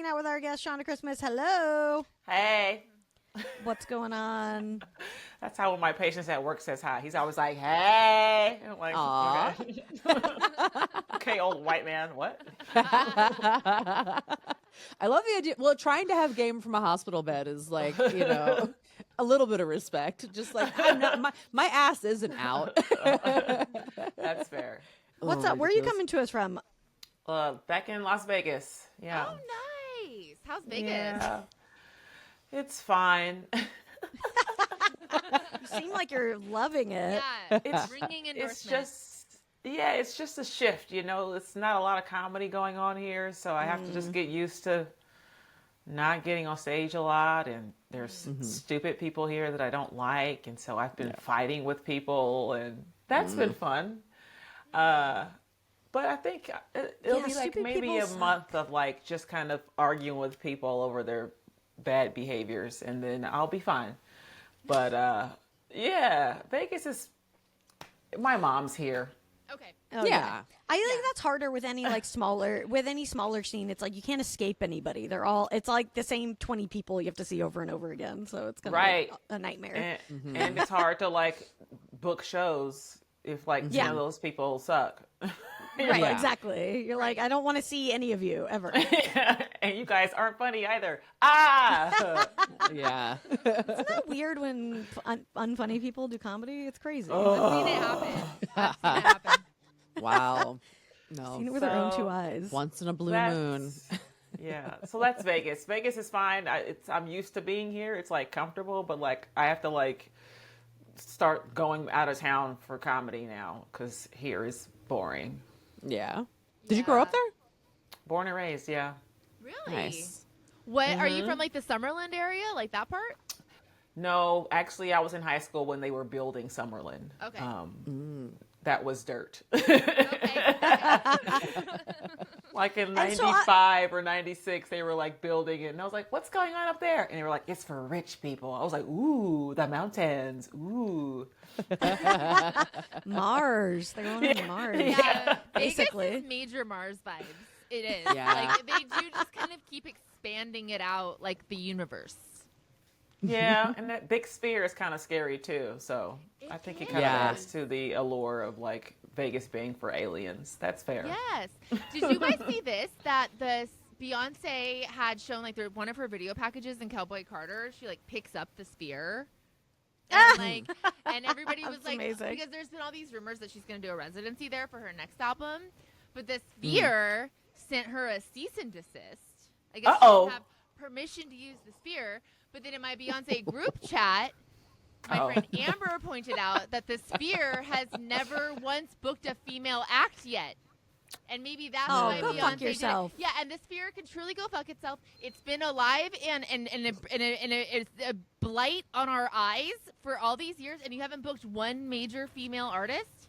hanging out with our guest, Shanna Christmas. Hello. Hey. What's going on? That's how one of my patients at work says hi. He's always like, hey. I'm like, okay. Okay, old white man. What? I love the idea. Well, trying to have game from a hospital bed is like, a little bit of respect. Just like, I'm not, my ass isn't out. That's fair. What's up? Where are you coming to us from? Back in Las Vegas. Yeah. Oh, nice. How's Vegas? Yeah. It's fine. You seem like you're loving it. Yeah, It's ringing It's endorsement. it's just a shift, It's not a lot of comedy going on here, so I have to just get used to not getting on stage a lot, and there's stupid people here that I don't like, and so I've been fighting with people, and that's been fun. But I think it'll be like maybe a month of like just kind of arguing with people over their bad behaviors, and then I'll be fine. But Vegas is, my mom's here. Okay. Oh, yeah. I think that's harder with any smaller scene. It's like you can't escape anybody. It's like the same 20 people you have to see over and over again. So it's kind of like a nightmare. And it's hard to like book shows if like some of those people suck. Right, exactly. You're like, I don't want to see any of you ever. And you guys aren't funny either. Ah! Yeah. Isn't that weird when unfunny people do comedy? It's crazy. I've seen it happen. I've seen it happen. Wow. No. Seen it with our own two eyes. Once in a blue moon. Yeah. So that's Vegas. Vegas is fine. I'm used to being here. It's like comfortable, but like I have to like start going out of town for comedy now because here is boring. Yeah. Did you grow up there? Born and raised, yeah. Really? Nice. What are you from? Like the Summerlin area, like that part? No, actually, I was in high school when they were building Summerlin. Okay. That was dirt. Okay. Like in 95 or 96, they were like building it. And I was like, what's going on up there? And they were like, it's for rich people. I was like, ooh, the mountains. Ooh. Mars. They're going to Mars. Yeah, basically. Vegas is major Mars vibes. It is. Yeah. Like they do just kind of keep expanding it out, like the universe. Yeah, and that big sphere is kind of scary too. So I think it kind of adds to the allure of like Vegas being for aliens. That's fair. Yes. Did you guys see this? That the Beyonce had shown like one of her video packages in Cowboy Carter. She like picks up the sphere. And and everybody was like, amazing. because there's been all these rumors that she's going to do a residency there for her next album, but the sphere sent her a cease and desist. I guess she didn't have permission to use the sphere. But then in my Beyonce group chat, my friend Amber pointed out that the sphere has never once booked a female act yet. And maybe that's why go Beyonce fuck yourself. did it. Yeah, and the sphere can truly go fuck itself. It's been alive and it's a blight on our eyes for all these years, and you haven't booked one major female artist?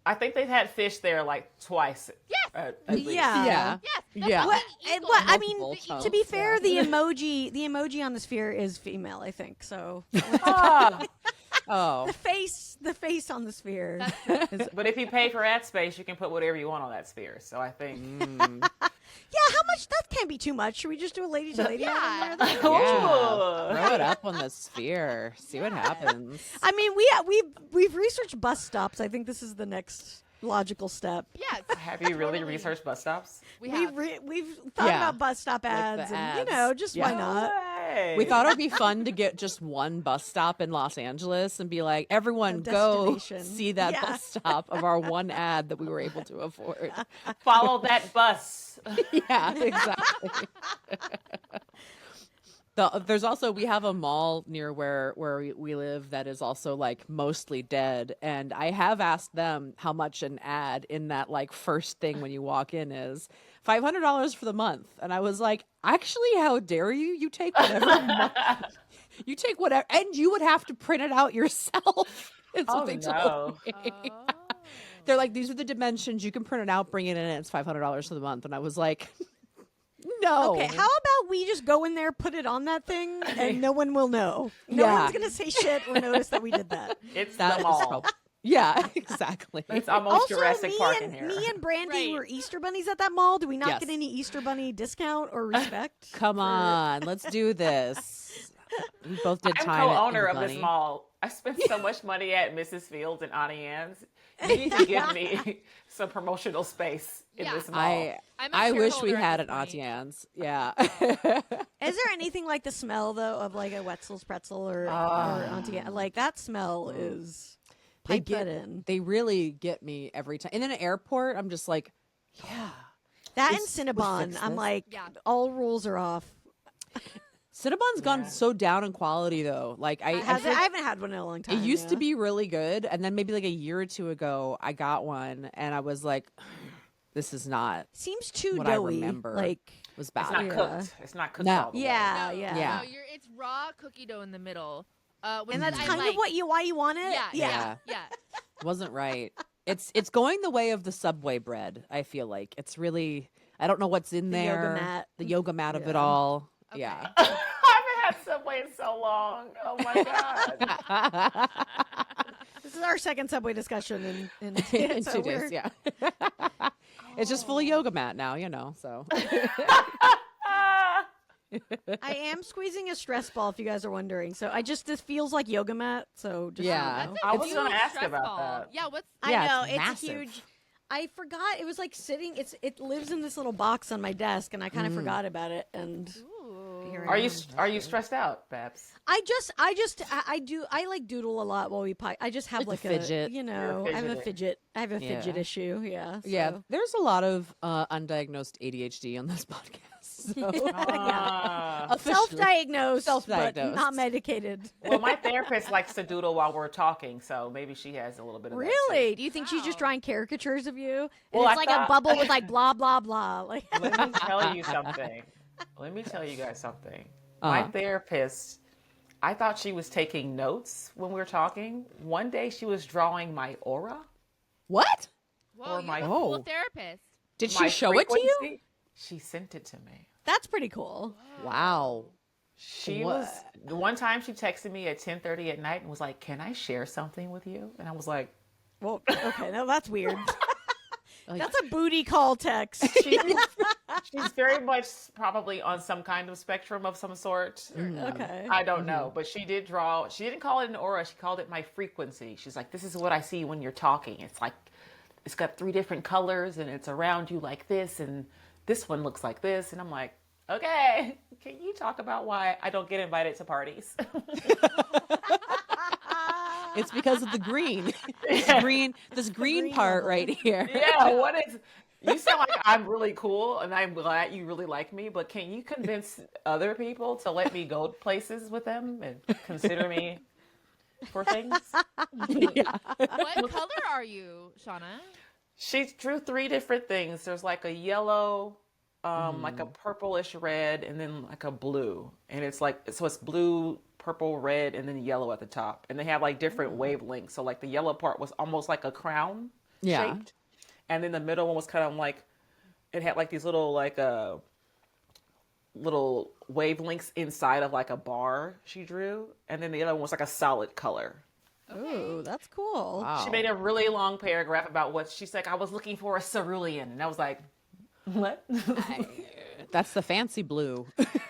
I think they've had Fish there like twice. Yes. At least. Yeah. Yes. Yeah. I mean, Multiple to be fair, the emoji on the sphere is female, I think. So Oh. the face on the sphere. But if you pay for ad space, you can put whatever you want on that sphere. So I think. Yeah, how much? That can't be too much. Should we just do a lady to lady? Yeah. Yeah. Throw it up on the sphere. See what happens. I mean, we've researched bus stops. I think this is the next logical step. Yes. Have you really researched bus stops? We have. We've thought about bus stop ads, the and ads. just Yeah. why not? Hey. We thought it would be fun to get just one bus stop in Los Angeles and be like, everyone go destination. see that Yeah. bus stop of our one ad that we were able to afford. Follow that bus. Yeah, exactly. There's also, we have a mall near where we live that is also like mostly dead. And I have asked them how much an ad in that like first thing when you walk in is. $500 for the month. And I was like, actually, how dare you? You take whatever. You take whatever. And you would have to print it out yourself. It's what they told me. They're like, these are the dimensions. You can print it out, bring it in, and it's $500 for the month. And I was like, no. Okay, how about we just go in there, put it on that thing, and no one will know. No one's going to say shit or notice that we did that. It's That the is mall. Yeah, exactly. It's almost Also, Jurassic Park in here. me and Brandy Right. were Easter bunnies at that mall. Do we not Yes. get any Easter bunny discount or respect? Come on, let's do this. We both did I'm time. co-owner at of this Bunny. mall. I spent so much money at Mrs. Fields and Auntie Anne's. You need to give me some promotional space in this mall. I wish we shareholder at had this an Auntie Anne's. Yeah. Is there anything like the smell though of like a Wetzel's pretzel or Auntie Anne? Like that smell is pipe that in. They really get me every time. And in an airport, I'm just like, yeah. That and we Cinnabon, fix I'm this? like, Yeah. all rules are off. Cinnabon's gone so down in quality though. Like I haven't had one in a long time. it used to be really good, and then maybe like a year or two ago, I got one, and I was like, "This is not Seems too what doughy. I remember." Like was It's bad. not Yeah. cooked. It's not cooked No. all the way. yeah, No, yeah, Yeah. No, it's raw cookie dough in the middle. Which And that's I kind like. of why you want it. Yeah. Wasn't right. It's going the way of the Subway bread. I feel like it's really. I don't know what's in The there. yoga mat. The yoga mat of it Yeah. all. Okay. Yeah. I haven't had Subway in so long. Oh my god. This is our second Subway discussion in In so 2 days, yeah. It's just full of yoga mat now, so. I am squeezing a stress ball if you guys are wondering. So this feels like yoga mat. So just Yeah. so you know. I was Huge gonna ask stress about ball. that. Yeah, what's I Yeah, know it's it's massive. huge. I forgot it was like sitting. It lives in this little box on my desk, and I kind of forgot about it. And here I am. Are you stressed out, Babs? I like doodle a lot while we pie. I just have It's a like fidget. I have a fidget. I have a Yeah. fidget issue. Yeah. Yeah, so. there's a lot of undiagnosed ADHD on this podcast. So. Officially. Self-diagnosed, but Self-diagnosed. not medicated. Well, my therapist likes to doodle while we're talking, so maybe she has a little bit of that, too. Really? Do you think she's just drawing caricatures of you? And Well, it's I like thought- a bubble with like blah blah blah. Like Let me tell you something. Let me tell you guys something. My therapist, I thought she was taking notes when we were talking. One day she was drawing my aura. What? Whoa, Or you're my- a cool Oh. therapist. Did my she show it to you? frequency. She sent it to me. that's pretty cool. Wow. She What? was the one time she texted me at 10:30 at night and was like, "Can I share something with you?" And I was like, Well, okay, no, that's weird. Like- That's a booty call text. she's very much probably on some kind of spectrum of some sort. Okay. I don't know, but she did draw. She didn't call it an aura. She called it my frequency. She's like, "This is what I see when you're talking. It's like, it's got 3 different colors and it's around you like this, and this one looks like this." And I'm like, "Okay, can you talk about why I don't get invited to parties?" It's because of the green. This green part level. right here. Yeah, what is? You sound like I'm really cool, and I'm glad you really like me. But can you convince other people to let me go places with them and consider me for things? Yeah. What color are you, Shanna? She drew 3 different things. There's like a yellow, like a purplish red, and then like a blue. And it's like, so it's blue, purple, red, and then yellow at the top. And they have like different wavelengths. So like the yellow part was almost like a crown shaped. And then the middle one was kind of like, it had like these little little wavelengths inside of like a bar she drew. And then the other one was like a solid color. Ooh, that's cool. Wow. She made a really long paragraph about what she's like, I was looking for a cerulean. And I was like, what? That's the fancy blue.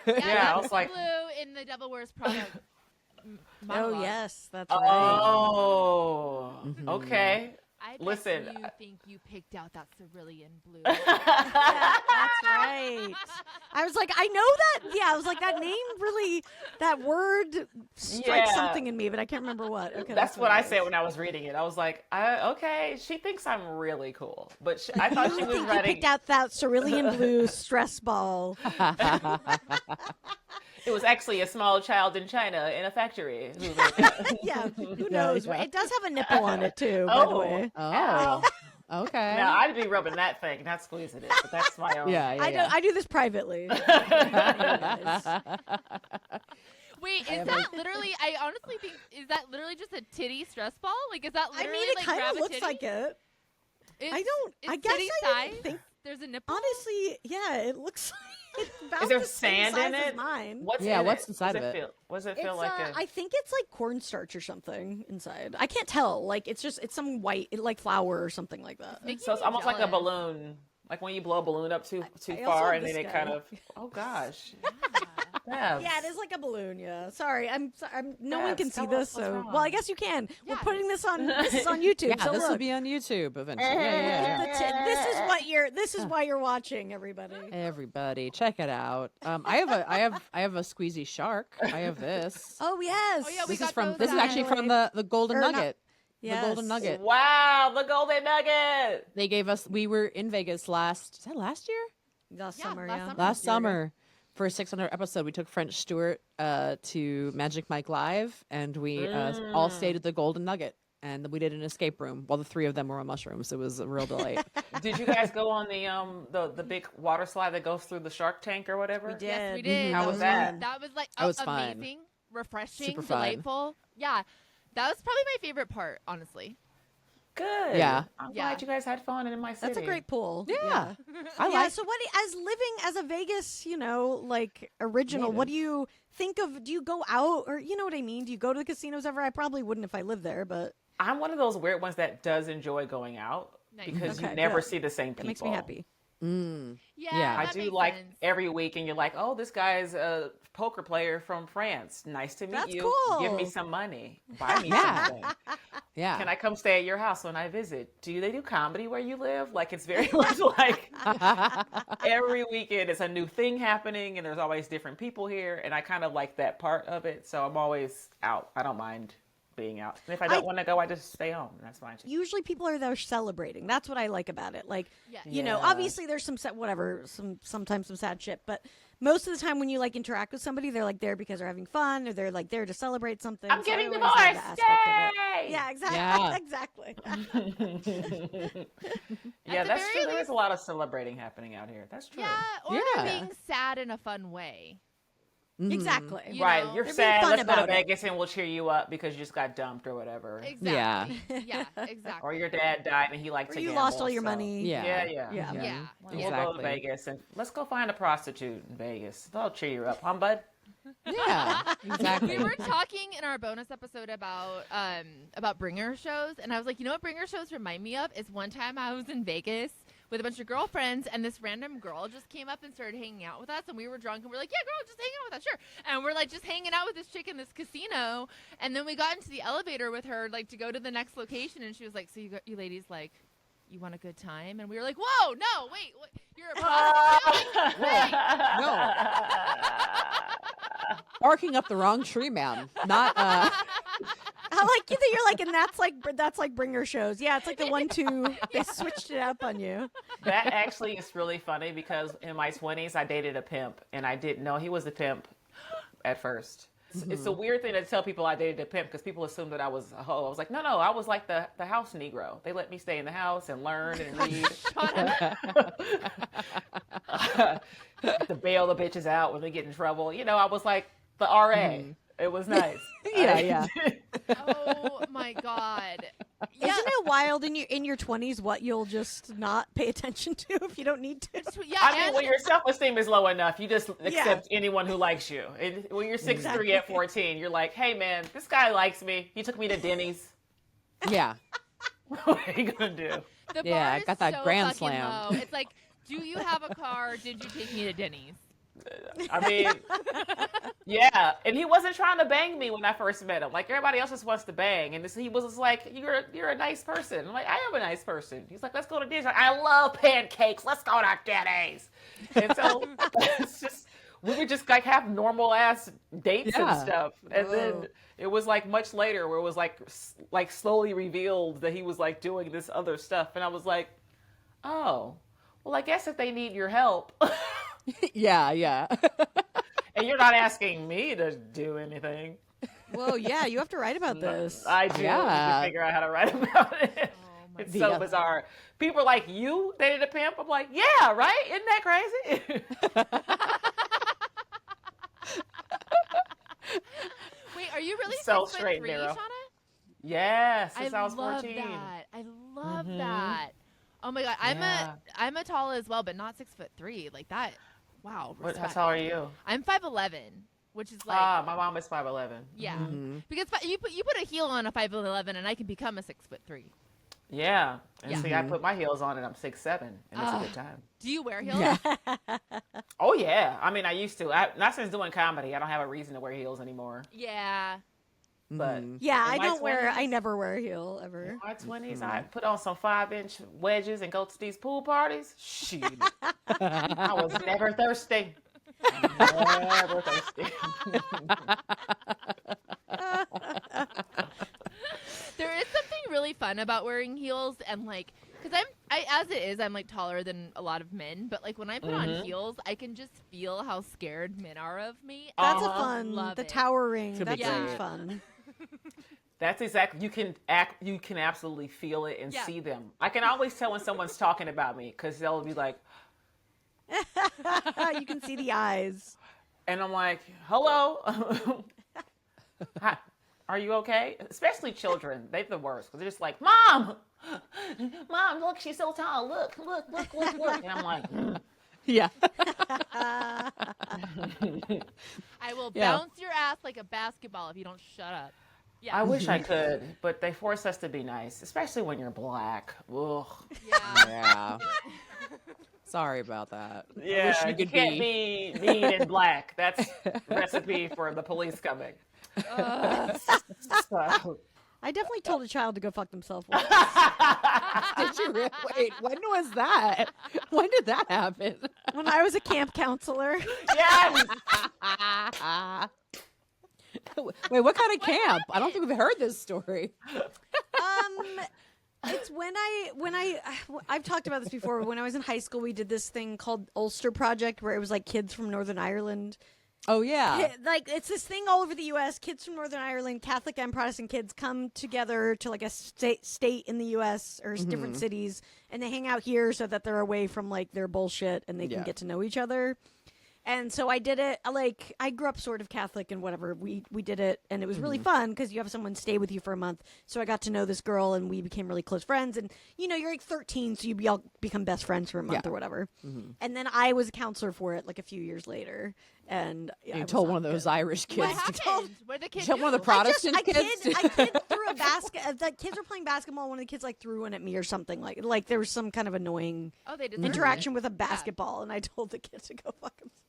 Yeah, I was that's like, blue in the Devil Wears Prada. Oh monologue. yes, that's right. oh, okay. I bet Listen. you think you picked out that cerulean blue. That's right. I was like, I know that. Yeah, I was like, that name really, that word strikes Yeah. something in me, but I can't remember what. Okay, That's what I it said is. when I was reading it. I was like, okay, she thinks I'm really cool. But I thought she I was think you writing. picked out that cerulean blue stress ball. It was actually a small child in China in a factory. Yeah, who knows? It does have a nipple on it too, by the Oh. way. Oh. Okay. Now, I'd be rubbing that thing, not squeezing it, but that's my own. Yeah, yeah. I do this privately. Wait, is that literally? I honestly think is that literally just a titty stress ball? Like, is that I literally mean, it like kind grab of a looks titty? like it. It's, I don't. it's I guess titty I size? didn't think. There's a nipple. Honestly, yeah, it looks like about Is there the same sand in size as it? mine. What's inside of it? What does it feel It's, like? I think it's like cornstarch or something inside. I can't tell. Like it's some white, like flour or something like that. So it's almost like a balloon. Like when you blow a balloon up too far and then it kind of. Oh gosh. Yeah, it is like a balloon. Yeah, sorry, I'm. No one can see tell this, us what's so wrong. well, I guess you can. Yeah. We're putting this on. This is on YouTube. Yeah, so this will look. be on YouTube eventually. Yeah. This is why you're watching, everybody. Everybody, check it out. I have a squeezy shark. I have this. Oh yes. Oh, yeah, we This is got from. those This is actually from the Golden Or not- Nugget. Yes. The Golden Nugget. Wow, the golden nugget. They gave us. We were in Vegas last year? Last Yeah, summer. last Yeah. summer. Last summer. For a 600 episode, we took French Stewart to Magic Mike Live, and we all stayed at the Golden Nugget, and we did an escape room while the three of them were on mushrooms. It was a real delight. Did you guys go on the big water slide that goes through the Shark Tank or whatever? We did. Yes, we did. How was that? That was like That was fun. amazing, refreshing, Super fun. delightful. Yeah, that was probably my favorite part, honestly. Good. Yeah. I'm Yeah. glad you guys had fun in my city. That's a great pool. Yeah. I Yeah. like. So what, as living as a Vegas, like original, what do you think of? Do you go out, or you know what I mean? Do you go to the casinos ever? I probably wouldn't if I lived there, but I'm one of those weird ones that does enjoy going out Nice. because Okay, you never good. see the same people. that makes me happy. Yeah, I that do makes like sense. every week, and you're like, oh, this guy's a poker player from France. Nice to meet That's you. cool. Give me some money. Buy me Yeah. something. Yeah. Can I come stay at your house when I visit? They do comedy where you live? Like, it's very much like every weekend it's a new thing happening, and there's always different people here, and I kind of like that part of it. So I'm always out. I don't mind being out. And if I don't want to go, I just stay home. That's fine too. Usually people are there celebrating. That's what I like about it. Like, Yeah. Yeah. obviously there's sometimes some sad shit, but most of the time when you like interact with somebody, they're like there because they're having fun, or they're like there to celebrate something. I'm So I getting always like that divorced! aspect of it. Yay! Yeah, exactly. Yeah. Exactly. Yeah, the that's very true. There is least- a lot of celebrating happening out here. That's true. Yeah, or Yeah. they're being sad in a fun way. Exactly. You Right, know, you're they're being sad. fun Let's go to about it. Vegas and we'll cheer you up because you just got dumped or whatever. Exactly. Yeah, exactly. Or your dad died and he liked Or to you gamble, lost all your so- money. Yeah. Yeah. Yeah. Yeah. We'll go to Exactly. Vegas and let's go find a prostitute in Vegas. They'll cheer you up, huh, bud? Yeah. Exactly. We were talking in our bonus episode about bringer shows, and I was like, you know what bringer shows remind me of is one time I was in Vegas with a bunch of girlfriends, and this random girl just came up and started hanging out with us, and we were drunk, and we are like, yeah, girl, just hanging out with us, sure. And we're like just hanging out with this chick in this casino, and then we got into the elevator with her, like to go to the next location, and she was like, so you ladies like, you want a good time? And we were like, whoa, no, wait, you're a prostitute? Wait. No. Barking up the wrong tree, ma'am. Not. I like you that you're like, and that's like bringer shows. Yeah, it's like the 1-2. They switched it up on you. That actually is really funny because in my 20s I dated a pimp and I didn't know he was a pimp at first. It's a weird thing to tell people I dated a pimp because people assume that I was a hoe. I was like, no, I was like the house Negro. They let me stay in the house and learn and read. To bail the bitches out when they get in trouble. I was like the RA. It was nice. Yeah. Oh my god. Isn't it wild in your 20s what you'll just not pay attention to if you don't need to? Yeah, I mean, and- when your self-esteem is low enough, you just accept anyone who likes you. And when you're 6'3" at 14, you're like, hey, man, this guy likes me. He took me to Denny's. Yeah. What are you going to do? The Yeah, bar is got that so grand fucking slam. low. It's like, do you have a car? Did you take me to Denny's? I mean, yeah. And he wasn't trying to bang me when I first met him. Like, everybody else just wants to bang. And he was just like, you're a nice person. I'm like, I am a nice person. He's like, let's go to Denny's. Like, I love pancakes. Let's go to Denny's. And so it's just, we would just like have normal ass dates and stuff. And then it was like much later where it was like slowly revealed that he was like doing this other stuff. And I was like, oh, well, I guess if they need your help. Yeah. And you're not asking me to do anything. Whoa, yeah, you have to write about this. I do. Yeah. Need to figure out how to write about it. my It's so God. bizarre. People are like, you dated a pimp? I'm like, yeah, right? Isn't that crazy? Wait, are you really So 6'3", straight and narrow. Shauna? Yes, since I was love 14. that. I love that. Oh my god, I'm a tall as well, but not 6'3". Like that. Wow. How tall are you? I'm 5'11", which is like. My mom is 5'11". Yeah, because you put a heel on a 5'11", and I can become a 6'3". Yeah, and see, I put my heels on and I'm 6'7", and it's a good time. Do you wear heels? Yeah. Oh yeah, I mean I used to. Not since doing comedy. I don't have a reason to wear heels anymore. Yeah. But yeah, I never wear a heel ever. In my 20s, I put on some 5-inch wedges and go to these pool parties. Shit, I was never thirsty. Never thirsty. There is something really fun about wearing heels, and like, because I'm like taller than a lot of men, but like when I put on heels, I can just feel how scared men are of me. That's a fun. Love the it. towering. That's great. fun. That's exactly. You can absolutely feel it and see them. I can always tell when someone's talking about me because they'll be like, you can see the eyes. and I'm like, hello. Hi. Are you okay? Especially children. They're the worst because they're just like, Mom, look, she's so tall. Look. And I'm like, Yeah. I will bounce your ass like a basketball if you don't shut up. Yeah. I wish I could, but they force us to be nice, especially when you're black. Ugh. Yeah. Sorry about that. Yeah, I wish you can't be mean and black. That's recipe for the police coming. So. I definitely told a child to go fuck themselves once. Did you really? Wait, when was that? When did that happen? When I was a camp counselor. Yes! Wait, what kind of camp? I don't think we've heard this story. It's when I've talked about this before. When I was in high school, we did this thing called Ulster Project, where it was like kids from Northern Ireland. Oh yeah, like it's this thing all over the U.S. Kids from Northern Ireland, Catholic and Protestant kids, come together to like a state in the U.S. or different cities, and they hang out here so that they're away from like their bullshit and they can get to know each other. And so I did it, like, I grew up sort of Catholic and whatever. We did it, and it was really fun because you have someone stay with you for a month. So I got to know this girl, and we became really close friends. And, you know, you're like 13, so you all become best friends for a month or whatever. And then I was a counselor for it, like, a few years later. And you told one of those Irish kids. What happened? What did the kids do? One of the Protestant kids? I kid threw a basket. The kids were playing basketball. One of the kids, like, threw one at me or something. Like there was some kind of annoying interaction with a basketball, and I told the kid to go fuck himself.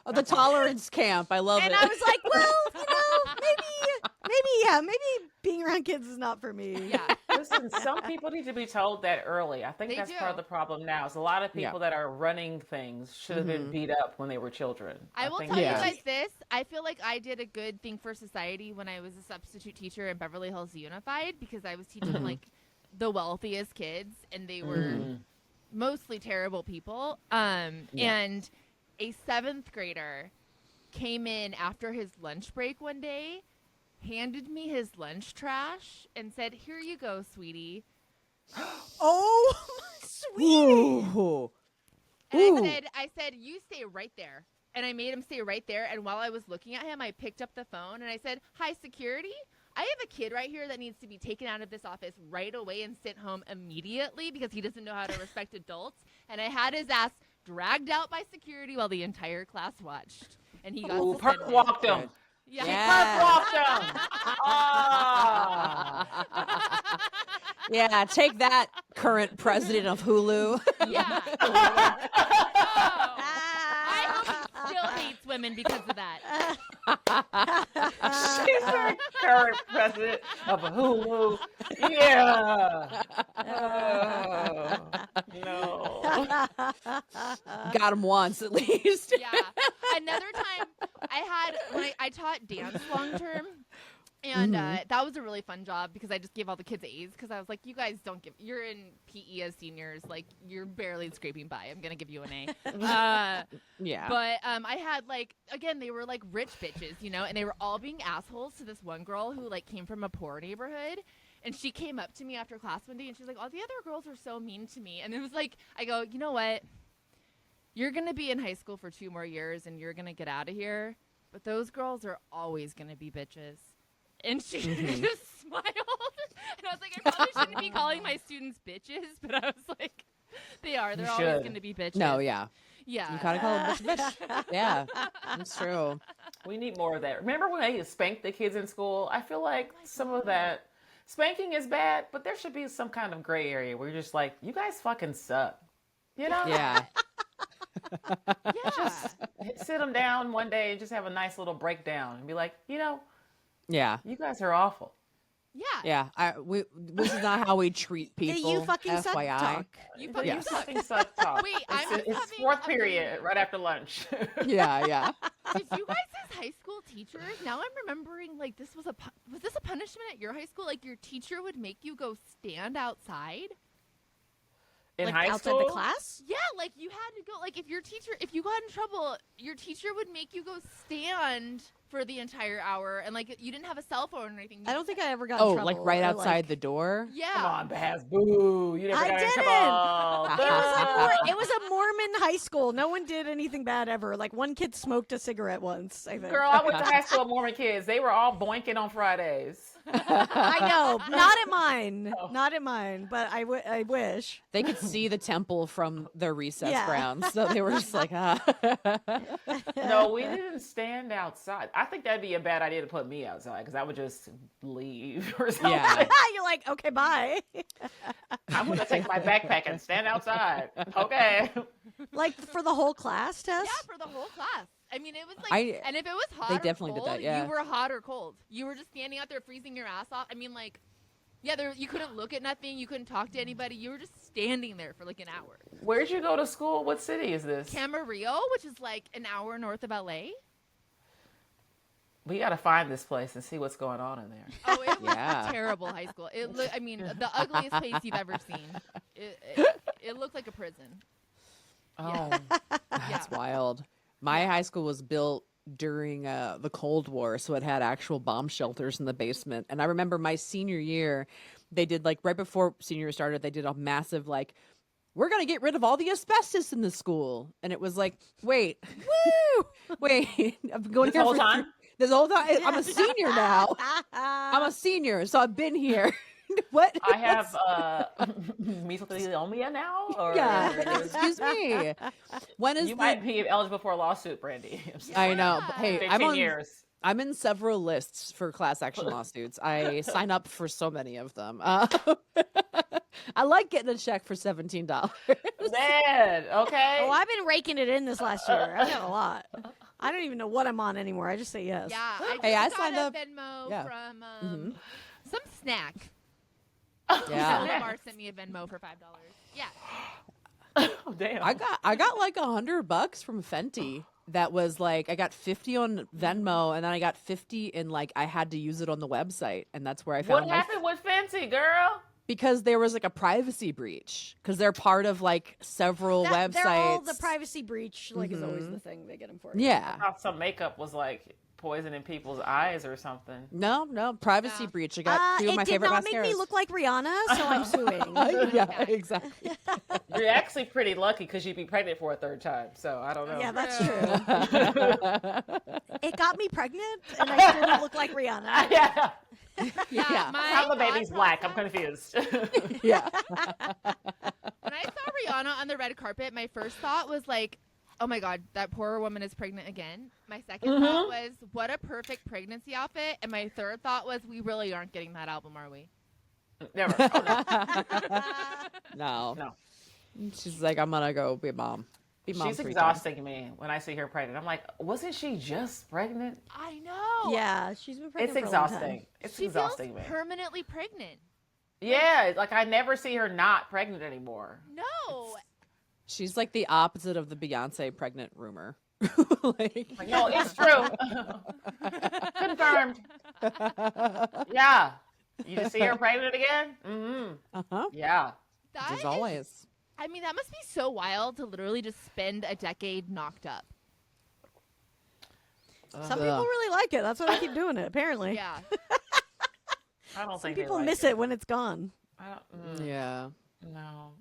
Oh, the tolerance camp. I love it. And I was like, well, you know, maybe being around kids is not for me. Yeah. Listen, some people need to be told that early. I think that's part of the problem now. Is a lot of people that are running things should have been beat up when they were children. I will tell you guys this. I feel like I did a good thing for society when I was a substitute teacher in Beverly Hills Unified, because I was teaching like the wealthiest kids, and they were mostly terrible people. And a 7th grader came in after his lunch break one day, handed me his lunch trash, and said, "Here you go, sweetie." Oh, sweetie. Ooh. And I said, "You stay right there." And I made him stay right there. And while I was looking at him, I picked up the phone and I said, "Hi, security. I have a kid right here that needs to be taken out of this office right away and sent home immediately because he doesn't know how to respect adults." And I had his ass dragged out by security while the entire class watched. And he got suspended. Perk walked him. Yeah. Perk walked him. Oh. Yeah, take that, current president of Hulu. Yeah. I hope he still hates women because of that. She's the current president of Hulu. Yeah. Oh, no. Got him once, at least. Yeah. Another time when I taught dance long term. And that was a really fun job because I just gave all the kids A's because I was like, you guys you're in PE as seniors. Like, you're barely scraping by. I'm going to give you an A. Yeah. But I had, like, again, they were, like, rich bitches, you know, and they were all being assholes to this one girl who, like, came from a poor neighborhood. And she came up to me after class one day and she's like, "All the other girls are so mean to me." And it was like, I go, "You know what? You're going to be in high school for 2 more years and you're going to get out of here. But those girls are always going to be bitches. And she just smiled. And I was like, I probably shouldn't be calling my students bitches, but I was like, they are. They're always going to be bitches. No, yeah. Yeah. You kind of call them bitch. Yeah, that's true. We need more of that. Remember when they spanked the kids in school? I feel like some of that spanking is bad, but there should be some kind of gray area where you're just like, you guys fucking suck. You know? Yeah. Just sit them down one day and just have a nice little breakdown and be like, Yeah. you guys are awful. Yeah. Yeah. This is not how we treat people. The you fucking suck FYI. talk. You fucking Yeah. suck. Fucking suck talk. Wait, It's fourth period right after lunch. Yeah. Did you guys as high school teachers? Now I'm remembering, like, this was this a punishment at your high school? Like, your teacher would make you go stand outside? In Like high outside school? the class? Yeah, like you had to go. Like if you got in trouble, your teacher would make you go stand for the entire hour, and like you didn't have a cell phone or anything. I don't think I ever got in trouble. Like right or, outside the door? Yeah. Come on, Baz. Boo. You never I got in didn't. trouble. It was a Mormon high school. No one did anything bad ever. Like one kid smoked a cigarette once, I think. Girl, I went to high school with Mormon kids. They were all boinking on Fridays. I know. Not at mine. Not at mine, but I wish. They could see the temple from their recess Yeah. grounds. So they were just like, No, we didn't stand outside. I think that'd be a bad idea to put me outside because I would just leave or something. Yeah. You're like, okay, bye. I'm going to take my backpack and stand outside. Okay. Like for the whole class test? Yeah, for the whole class. I mean, it was like, and if it was hot, or definitely did cold, that, yeah. you were hot or cold. You were just standing out there freezing your ass off. I mean, like, yeah, you couldn't look at nothing. You couldn't talk to anybody. You were just standing there for like an hour. Where'd you go to school? What city is this? Camarillo, which is like an hour north of LA. We got to find this place and see what's going on in there. Oh, it was Yeah. terrible high school. I mean, the ugliest place you've ever seen. It looked like a prison. Oh. that's wild. My high school was built during the Cold War, so it had actual bomb shelters in the basement. And I remember my senior year, they did like right before senior year started, they did a massive like, we're going to get rid of all the asbestos in the school. And it was like, wait, I've been going This here whole for time? This whole time. I'm a senior now. I'm a senior, so I've been here. What? I have mesothelioma now? Or Yeah, excuse me. When is You might be eligible for a lawsuit, Brandy. I know. But hey, 15 years. I'm in several lists for class action lawsuits. I sign up for so many of them. I like getting a check for $17. Dead. Okay. Oh, I've been raking it in this last year. I got a lot. I don't even know what I'm on anymore. I just say yes. Yeah, I got signed a up. Venmo Yeah. from some snack. Yeah. Lamar sent me a Venmo for $5. Yeah. Oh, damn. I got like $100 from Fenty. That was like I got 50 on Venmo, and then I got 50 in like I had to use it on the website, and that's where I found What happened with Fancy, girl? because there was like a privacy breach because they're part of like several websites. They're all the privacy breach, like, is always the thing they get them for. Yeah. I thought some makeup was like poisoning people's eyes or something. No, privacy No. breach. I got two of my It did favorite not mascaras. make me look like Rihanna, so I'm suing. Yeah, exactly. You're actually pretty lucky because you'd be pregnant for a third time. So I don't know. Yeah, that's true. It got me pregnant, and I still don't look like Rihanna. Yeah. Yeah. How the baby's black? I'm confused. Yeah. When I saw Rihanna on the red carpet, my first thought was like, oh my God, that poor woman is pregnant again. My second thought was, what a perfect pregnancy outfit. And my third thought was, we really aren't getting that album, are we? Never. Oh, No. no. She's like, I'm gonna go be mom. Be mom She's 3 times. exhausting me when I see her pregnant. I'm like, wasn't she just pregnant? I know. Yeah, she's been It's pregnant for a long time. exhausting. It's She exhausting feels me. permanently pregnant. Yeah, like I never see her not pregnant anymore. No. She's like the opposite of the Beyonce pregnant rumor. Like, Like, no, it's true. Confirmed. Yeah. You just see her pregnant again? Mm-hmm. uh-huh. Yeah. That As is- always. I mean, that must be so wild to literally just spend a decade knocked up. Some people really like it. That's why they keep doing it, apparently. Yeah. I don't Some think people they like miss it when it's gone. I don't, Yeah. no.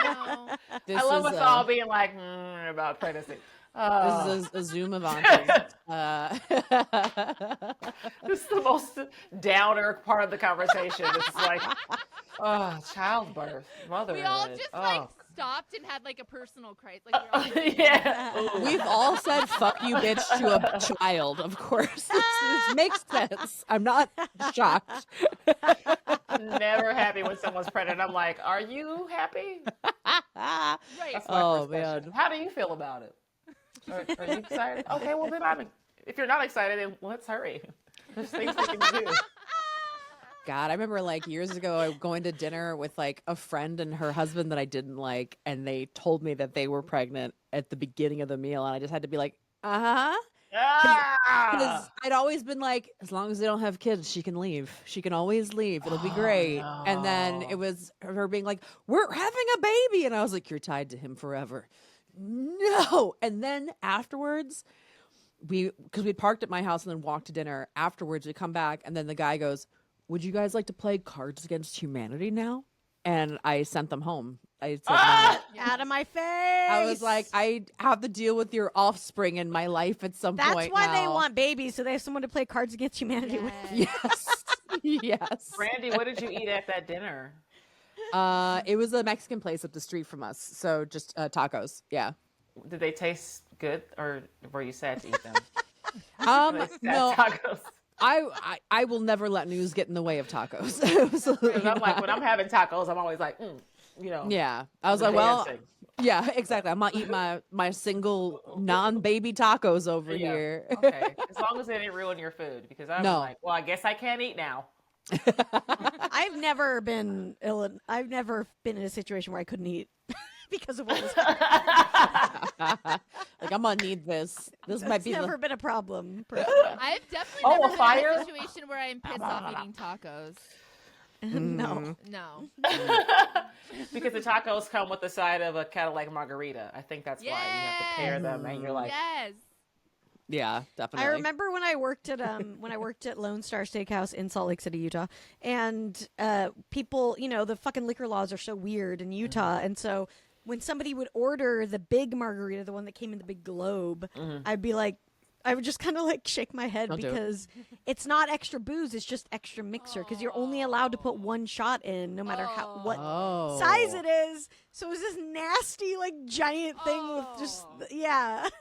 No. This I love is us all being like about pregnancy. this is a Zoom of aunties. This is the most downer part of the conversation. It's like, childbirth, motherhood. We all just like stopped and had like a personal crisis. Like, we were all yeah. We've all said "fuck you, bitch" to a child. Of course, this makes sense. I'm not shocked. Never happy when someone's pregnant. I'm like, are you happy? right. That's my Oh, first question. man. How do you feel about it? Are you excited? Okay, well then if you're not excited, then let's hurry. There's things we can do. God, I remember like years ago, I was going to dinner with like a friend and her husband that I didn't like, and they told me that they were pregnant at the beginning of the meal, and I just had to be like, because I'd always been like, as long as they don't have kids, she can leave. She can always leave. It'll be great. No. And then it was her being like, we're having a baby, and I was like, you're tied to him forever. No. And then afterwards, because we'd parked at my house and then walked to dinner. Afterwards, we come back, and then the guy goes, would you guys like to play Cards Against Humanity now? And I sent them home. I said, no. Out of my face. I was like, I have to deal with your offspring in my life at some That's point. why now. they want babies, so they have someone to play Cards Against Humanity with. Yes. Yes. Brandy, what did you eat at that dinner? It was a Mexican place up the street from us. So just tacos. Yeah. Did they taste good, or were you sad to eat them? No. Tacos. I will never let news get in the way of tacos. Because I'm like, when I'm having tacos, I'm always like, Yeah. I was like, well, yeah, exactly. I'm gonna eat my single non-baby tacos over here. Okay. As long as they didn't ruin your food, because I'm like, well, I guess I can't eat now. I've never been in a situation where I couldn't eat because of what was happening. Like, I'm gonna need this. This might be never been a problem. I've definitely never been fire? in a situation where I'm pissed off eating tacos. No. No. Because the tacos come with the side of a Cadillac margarita. I think that's why you have to pair them, and you're like, Yes. Yeah, definitely. I remember when I worked at Lone Star Steakhouse in Salt Lake City, Utah, and people, the fucking liquor laws are so weird in Utah, and so when somebody would order the big margarita, the one that came in the big globe, I'd be like, I would just kind of like shake my head because it's not extra booze, it's just extra mixer because you're only allowed to put one shot in no matter what size it is. So it was this nasty like giant thing with just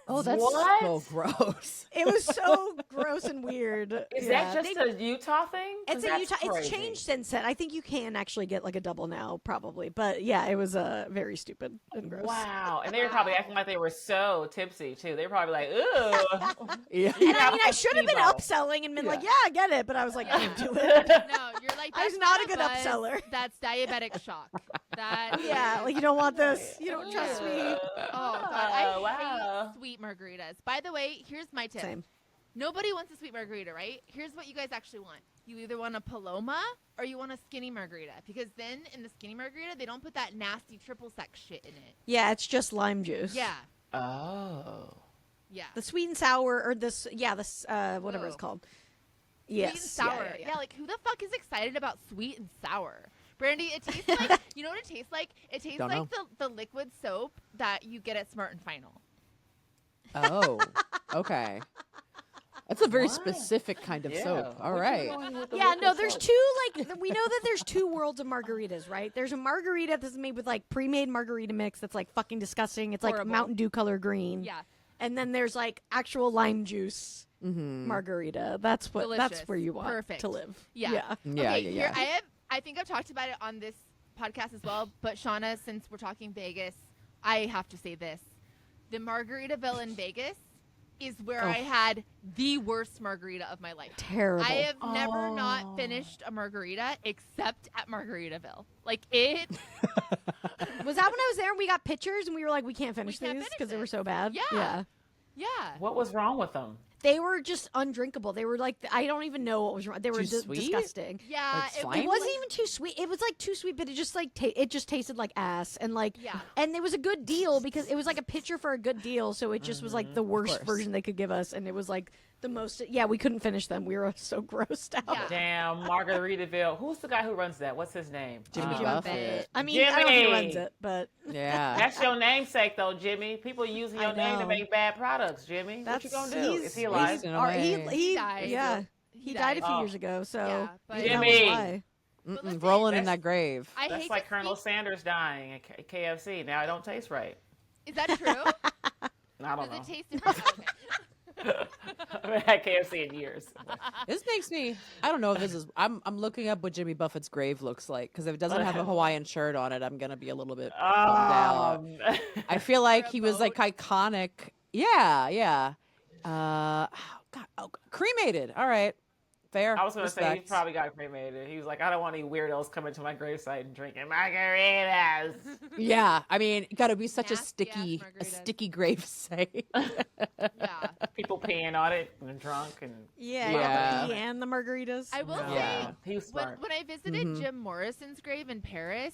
Oh, that's so gross. It was so gross and weird. is that just a Utah thing? It's a Utah. It's changed since then. I think you can actually get like a double now, probably. But yeah, it was very stupid and gross. Wow. And they were probably acting like they were so tipsy too. They were probably like, ooh. Yeah. And I mean, I should have been upselling and been like, yeah, I get it. But I was like, I can't do it. No, you're like, I was that's not a a good buzz. upseller. That's diabetic shock. That Yeah, like you don't want this. You don't trust me. Oh God, I wow. hate sweet margaritas. By the way, here's my tip. Same. Nobody wants a sweet margarita, right? Here's what you guys actually want. You either want a Paloma or you want a skinny margarita. Because then in the skinny margarita, they don't put that nasty triple sec shit in it. Yeah, it's just lime juice. Yeah. Oh. Yeah. The sweet and sour or this, whatever it's called. Yes. Sweet and sour. Yeah. Yeah, like who the fuck is excited about sweet and sour? Brandy, it tastes like, you know what it tastes like? It tastes Don't like the liquid soap that you get at Smart and Final. Oh, okay. That's a very specific kind of soap. All right. Yeah, no, there's two, we know that there's two worlds of margaritas, right? There's a margarita that's made with, like, pre-made margarita mix that's, like, fucking disgusting. It's, like, Horrible. Mountain Dew color green. Yeah. And then there's, like, actual lime juice margarita. That's Delicious. where you want Perfect. to live. Yeah. Yeah, Okay, yeah. Here, I think I've talked about it on this podcast as well, but Shanna, since we're talking Vegas, I have to say this. The Margaritaville in Vegas is where I had the worst margarita of my life. Terrible. I have never not finished a margarita except at Margaritaville. Like it. Was that when I was there and we got pictures and we were like, we can't finish can't these finish because they it. were so bad? Yeah. Yeah. What was wrong with them? They were just undrinkable. They were like, I don't even know what was wrong. They were Too sweet? disgusting. Yeah, Like it slimy? It wasn't even too sweet. It was like too sweet, but it just like it just tasted like ass, and like Yeah. and it was a good deal because it was like a pitcher for a good deal. So it just was like the worst course. version they could give us, and it was like the most. Yeah, we couldn't finish them. We were so grossed out. Yeah. Damn, Margaritaville. Who's the guy who runs that? What's his name? Jimmy Jimmy Buffett. Buffett. I mean, I don't know who Jimmy! runs it, but Yeah. That's your namesake, though, Jimmy. People using I your name to know. make bad products, Jimmy. that's what you gonna do? he's- Is he alive? he's- in a or way. he died. yeah. He died a few Oh. years ago, so Yeah, but- maybe that was Jimmy! why. But listen, Rolling in that's- that grave. I That's hate like to Colonel speak- Sanders dying at KFC. Now it don't taste right. Is that true? I don't Does know. it taste different? Okay. I haven't had KFC in years. This makes me. I don't know if this is. I'm looking up what Jimmy Buffett's grave looks like because if it doesn't have a Hawaiian shirt on it, I'm gonna be a little bit bummed out. I feel like Or a he was like iconic. Yeah, yeah. Cremated. All right, fair. I was going to say he Respect. probably got cremated. He was like, I don't want any weirdos coming to my gravesite and drinking margaritas. Yeah, I mean, got to be such a Nasty-ass margaritas. sticky grave site. Yeah. People peeing on it and drunk and Yeah, Yeah. the pea and the margaritas. I will Yeah. say, he was when, smart. when I visited Mhm. Jim Morrison's grave in Paris,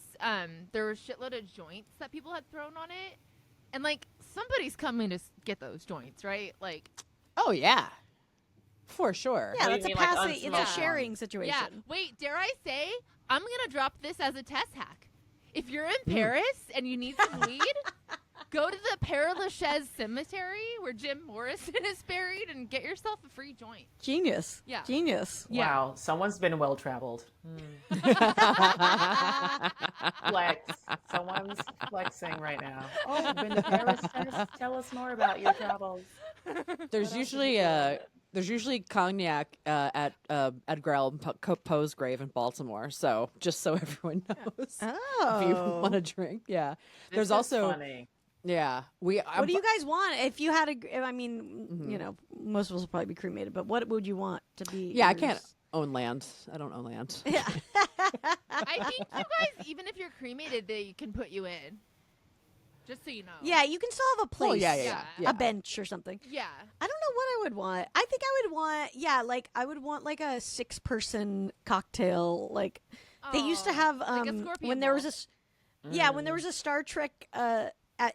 there were a shitload of joints that people had thrown on it. And, like, somebody's coming to get those joints, right? Like, Oh yeah, for sure. Yeah, What do that's you a mean, like, passing. It's a unsmoked sharing ones? situation. yeah. Wait, dare I say, I'm going to drop this as a test hack. If you're in Mm. Paris and you need some weed, go to the Père Lachaise cemetery where Jim Morrison is buried and get yourself a free joint. Genius. Yeah. Genius. Yeah. Wow, someone's been well traveled. Flex. Someone's flexing right now. Oh, you've been to Paris? Tell us more about your travels. There's usually cognac at Edgar Allan Poe's grave in Baltimore. So just so everyone knows, if you Oh. want to drink, yeah. This There's is also funny. yeah. What do you guys want? If you had a, I mean, Mm-hmm. you know, most of us will probably be cremated, but what would you want to be? Yeah, I yours? can't own land. I don't own land. Yeah. I think you guys, even if you're cremated, they can put you in. Just so you know. Yeah, you can still have a place. Oh yeah, Yeah. A bench or something. Yeah. I don't know what I would want. I think I would want, yeah, like I would want like a 6-person cocktail. Like they used to Oh, have like a scorpion when there was bowl. yeah, when there was a Star Trek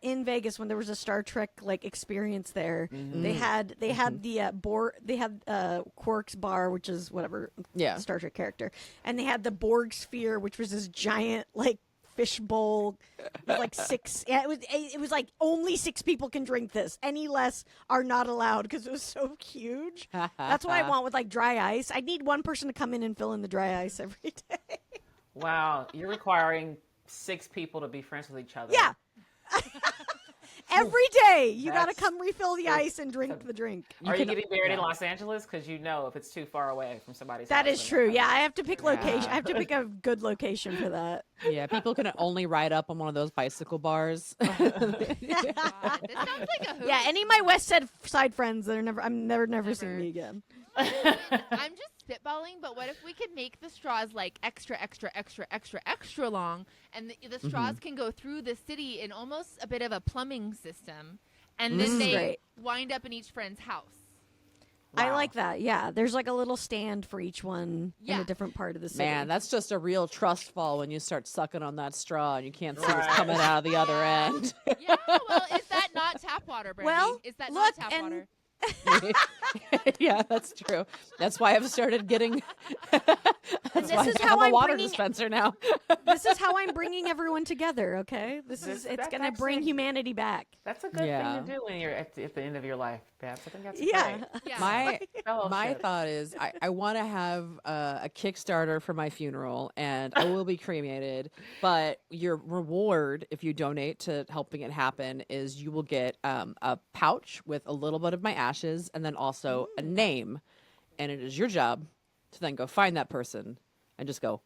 in Vegas, when there was a Star Trek like experience there, they had the they had Quark's bar, which is whatever Yeah. Star Trek character, and they had the Borg sphere, which was this giant like fish bowl with like 6. Yeah, it was like only 6 people can drink this. Any less are not allowed because it was so huge. That's what I want with like dry ice. I need one person to come in and fill in the dry ice every day. Wow, you're requiring 6 people to be friends with each other. Yeah. Every day, you got to That's- come refill the ice and drink the drink. Are you getting married in Los Angeles? Because you know if it's too far away from somebody's That house, is then true. that's- Yeah, I have to pick location. I have to pick a good location for that. Yeah, people can only ride up on one of those bicycle bars. God, this sounds like a hoot. Yeah, any of my West Side friends that are never seeing me again. I'm just spitballing, but what if we could make the straws like extra, extra, extra, extra, extra long, and the straws can go through the city in almost a bit of a plumbing system, and then they great. wind up in each friend's house. I Wow. like that. Yeah, there's like a little stand for each one in Yeah. a different part of the city. Man, that's just a real trust fall when you start sucking on that straw and you can't see what's Right. coming out of the other end. Yeah, well, is that not tap water, Brandy? Well, is that look, not tap and- water? Yeah, that's true. That's why I've started getting. That's this why is I how have a I'm water bringing- dispenser now. This is how I'm bringing everyone together. Okay, it's That's gonna bring actually- humanity back. That's a good Yeah. thing to do when you're at the end of your life, Babs. I think that's Yeah. great. Yeah. My Fellowship. thought is I want to have a Kickstarter for my funeral, and I will be cremated. But your reward, if you donate to helping it happen, is you will get a pouch with a little bit of my ashes, and then also a name. And it is your job to then go find that person and just go.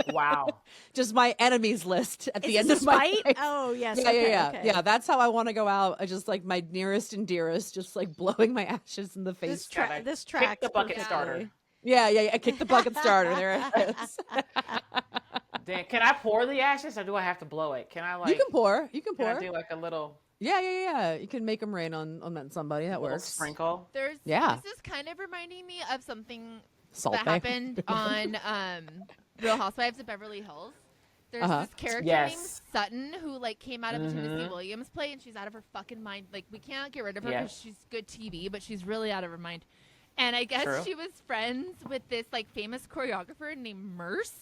Wow. Just my enemies list at the Is end this of a my spite? life. Oh yes. Yeah, okay, yeah. okay. Yeah, that's how I want to go out. I just like my nearest and dearest, just like blowing my ashes in the face. This Kick tracks the bucket perfectly. starter. Yeah. I kicked the bucket starter. There it is. Dan, can I pour the ashes or do I have to blow it? Can I like? You can pour. You can Can I pour. do like a little? Yeah. You can make them rain on somebody. That Little works. sprinkle. This is kind of reminding me of something Salt that Bae. happened on Real Housewives of Beverly Hills. There's this character named Yes. Sutton who like came out of a Tennessee Williams play, and she's out of her fucking mind. Like, we can't get rid of her because she's good TV, but she's really out of her mind. And I guess she was friends with this like famous choreographer named Merce.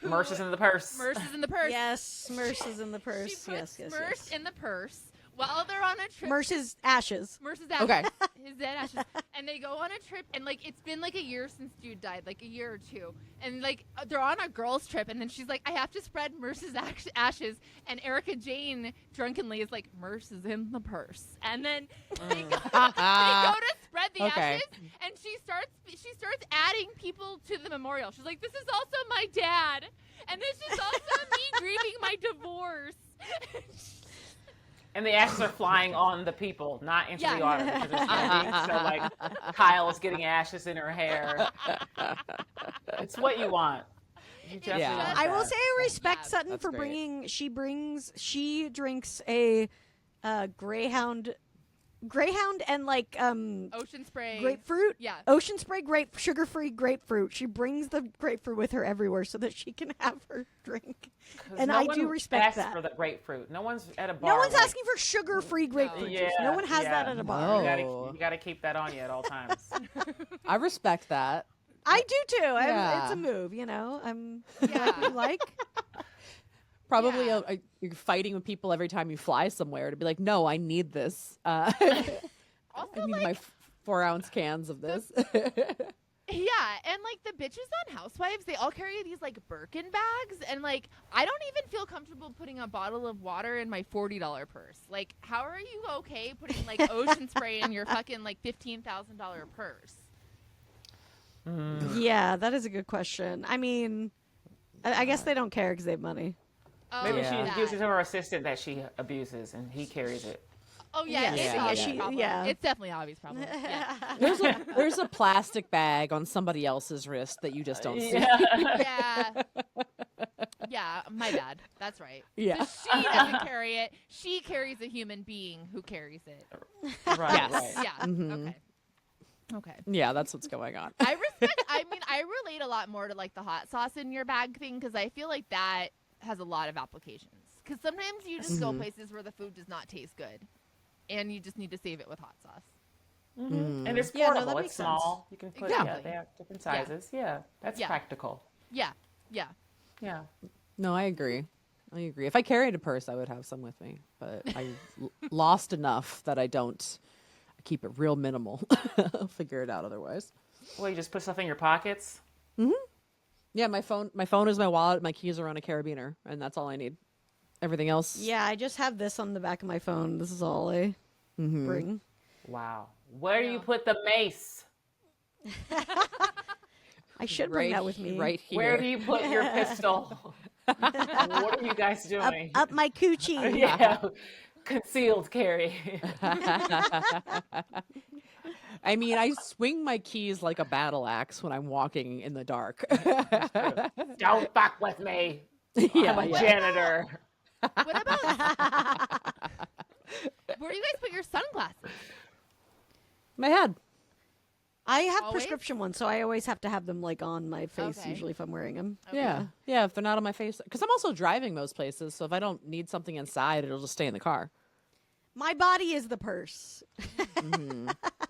Merce is in the purse. Merce is in the purse. Yes, Merce is in the purse. She puts Yes. Merce in the purse while they're on a trip. Merce's ashes. Merce's ashes. Okay. His dead ashes. And they go on a trip, and like it's been like a year since dude died, like a year or two. And like they're on a girls' trip, and then she's like, I have to spread Merce's ashes. And Erica Jane drunkenly is like, Merce is in the purse. And then they go to spread the ashes, and she starts adding people to the memorial. She's like, this is also my dad, and this is also me grieving my divorce. And the ashes are flying on the people, not into the water because it's raining. So like Kyle's getting ashes in her hair. It's what you want. You just want I will that. say I respect Sutton That's for great. bringing. She drinks a Greyhound and like Ocean spray. grapefruit. Yeah. Ocean spray sugar-free grapefruit. She brings the grapefruit with her everywhere so that she can have her drink. 'Cause And no I one do respect asks that. for the grapefruit. No one's at a bar. No one's like, asking for sugar-free grapefruit juice. No one has that at a bar. No. You gotta keep that on you at all times. I respect that. I do too. Yeah. It's a move, you know. Yeah. Like Probably Yeah. you're fighting with people every time you fly somewhere to be like, no, I need this. Also, I need my 4-ounce cans of this. yeah, and like the bitches on Housewives, they all carry these like Birkin bags, and like I don't even feel comfortable putting a bottle of water in my $40 purse. Like, how are you okay putting like ocean spray in your fucking like $15,000 purse? yeah, that is a good question. I mean, I guess they don't care because they have money. Oh, Maybe Yeah. she abuses her assistant that she abuses, and he carries it. Oh yeah, it's Yeah. Avi's She- problem. yeah. It's definitely Avi's problem. Yeah. There's a plastic bag on somebody else's wrist that you just don't see. Yeah. Yeah, my bad. That's right. Yeah. So she doesn't carry it. She carries a human being who carries it. Right, Yes. right. Yeah. Mhm. Okay. Yeah, that's what's going on. I respect. I mean, I relate a lot more to like the hot sauce in your bag thing because I feel like that has a lot of applications. Because sometimes you just go places where the food does not taste good, and you just need to save it with hot sauce. And it's Yeah, no, portable. that it's makes sense. small. You can put Exactly. they have different sizes. Yeah, that's Yeah. practical. Yeah. Yeah. Yeah. No, I agree. If I carried a purse, I would have some with me, but I lost enough that I don't. I keep it real minimal. I'll figure it out otherwise. Well, you just put stuff in your pockets. Yeah, my phone is my wallet. My keys are on a carabiner, and that's all I need. Everything else. Yeah, I just have this on the back of my phone. This is all I bring. Wow. Where do you put the mace? I should bring that with me. Right here. Where do you put your pistol? What are you guys doing? Up my coochie. Yeah. Concealed carry. I mean, I swing my keys like a battle axe when I'm walking in the dark. Don't fuck with me. Yeah, I'm a janitor. What about? Where do you guys put your sunglasses? My head. I have Always? prescription ones, so I always have to have them like on my face. Okay. Usually, if I'm wearing them. Yeah. Yeah, if they're not on my face. Because I'm also driving most places, so if I don't need something inside, it'll just stay in the car. My body is the purse.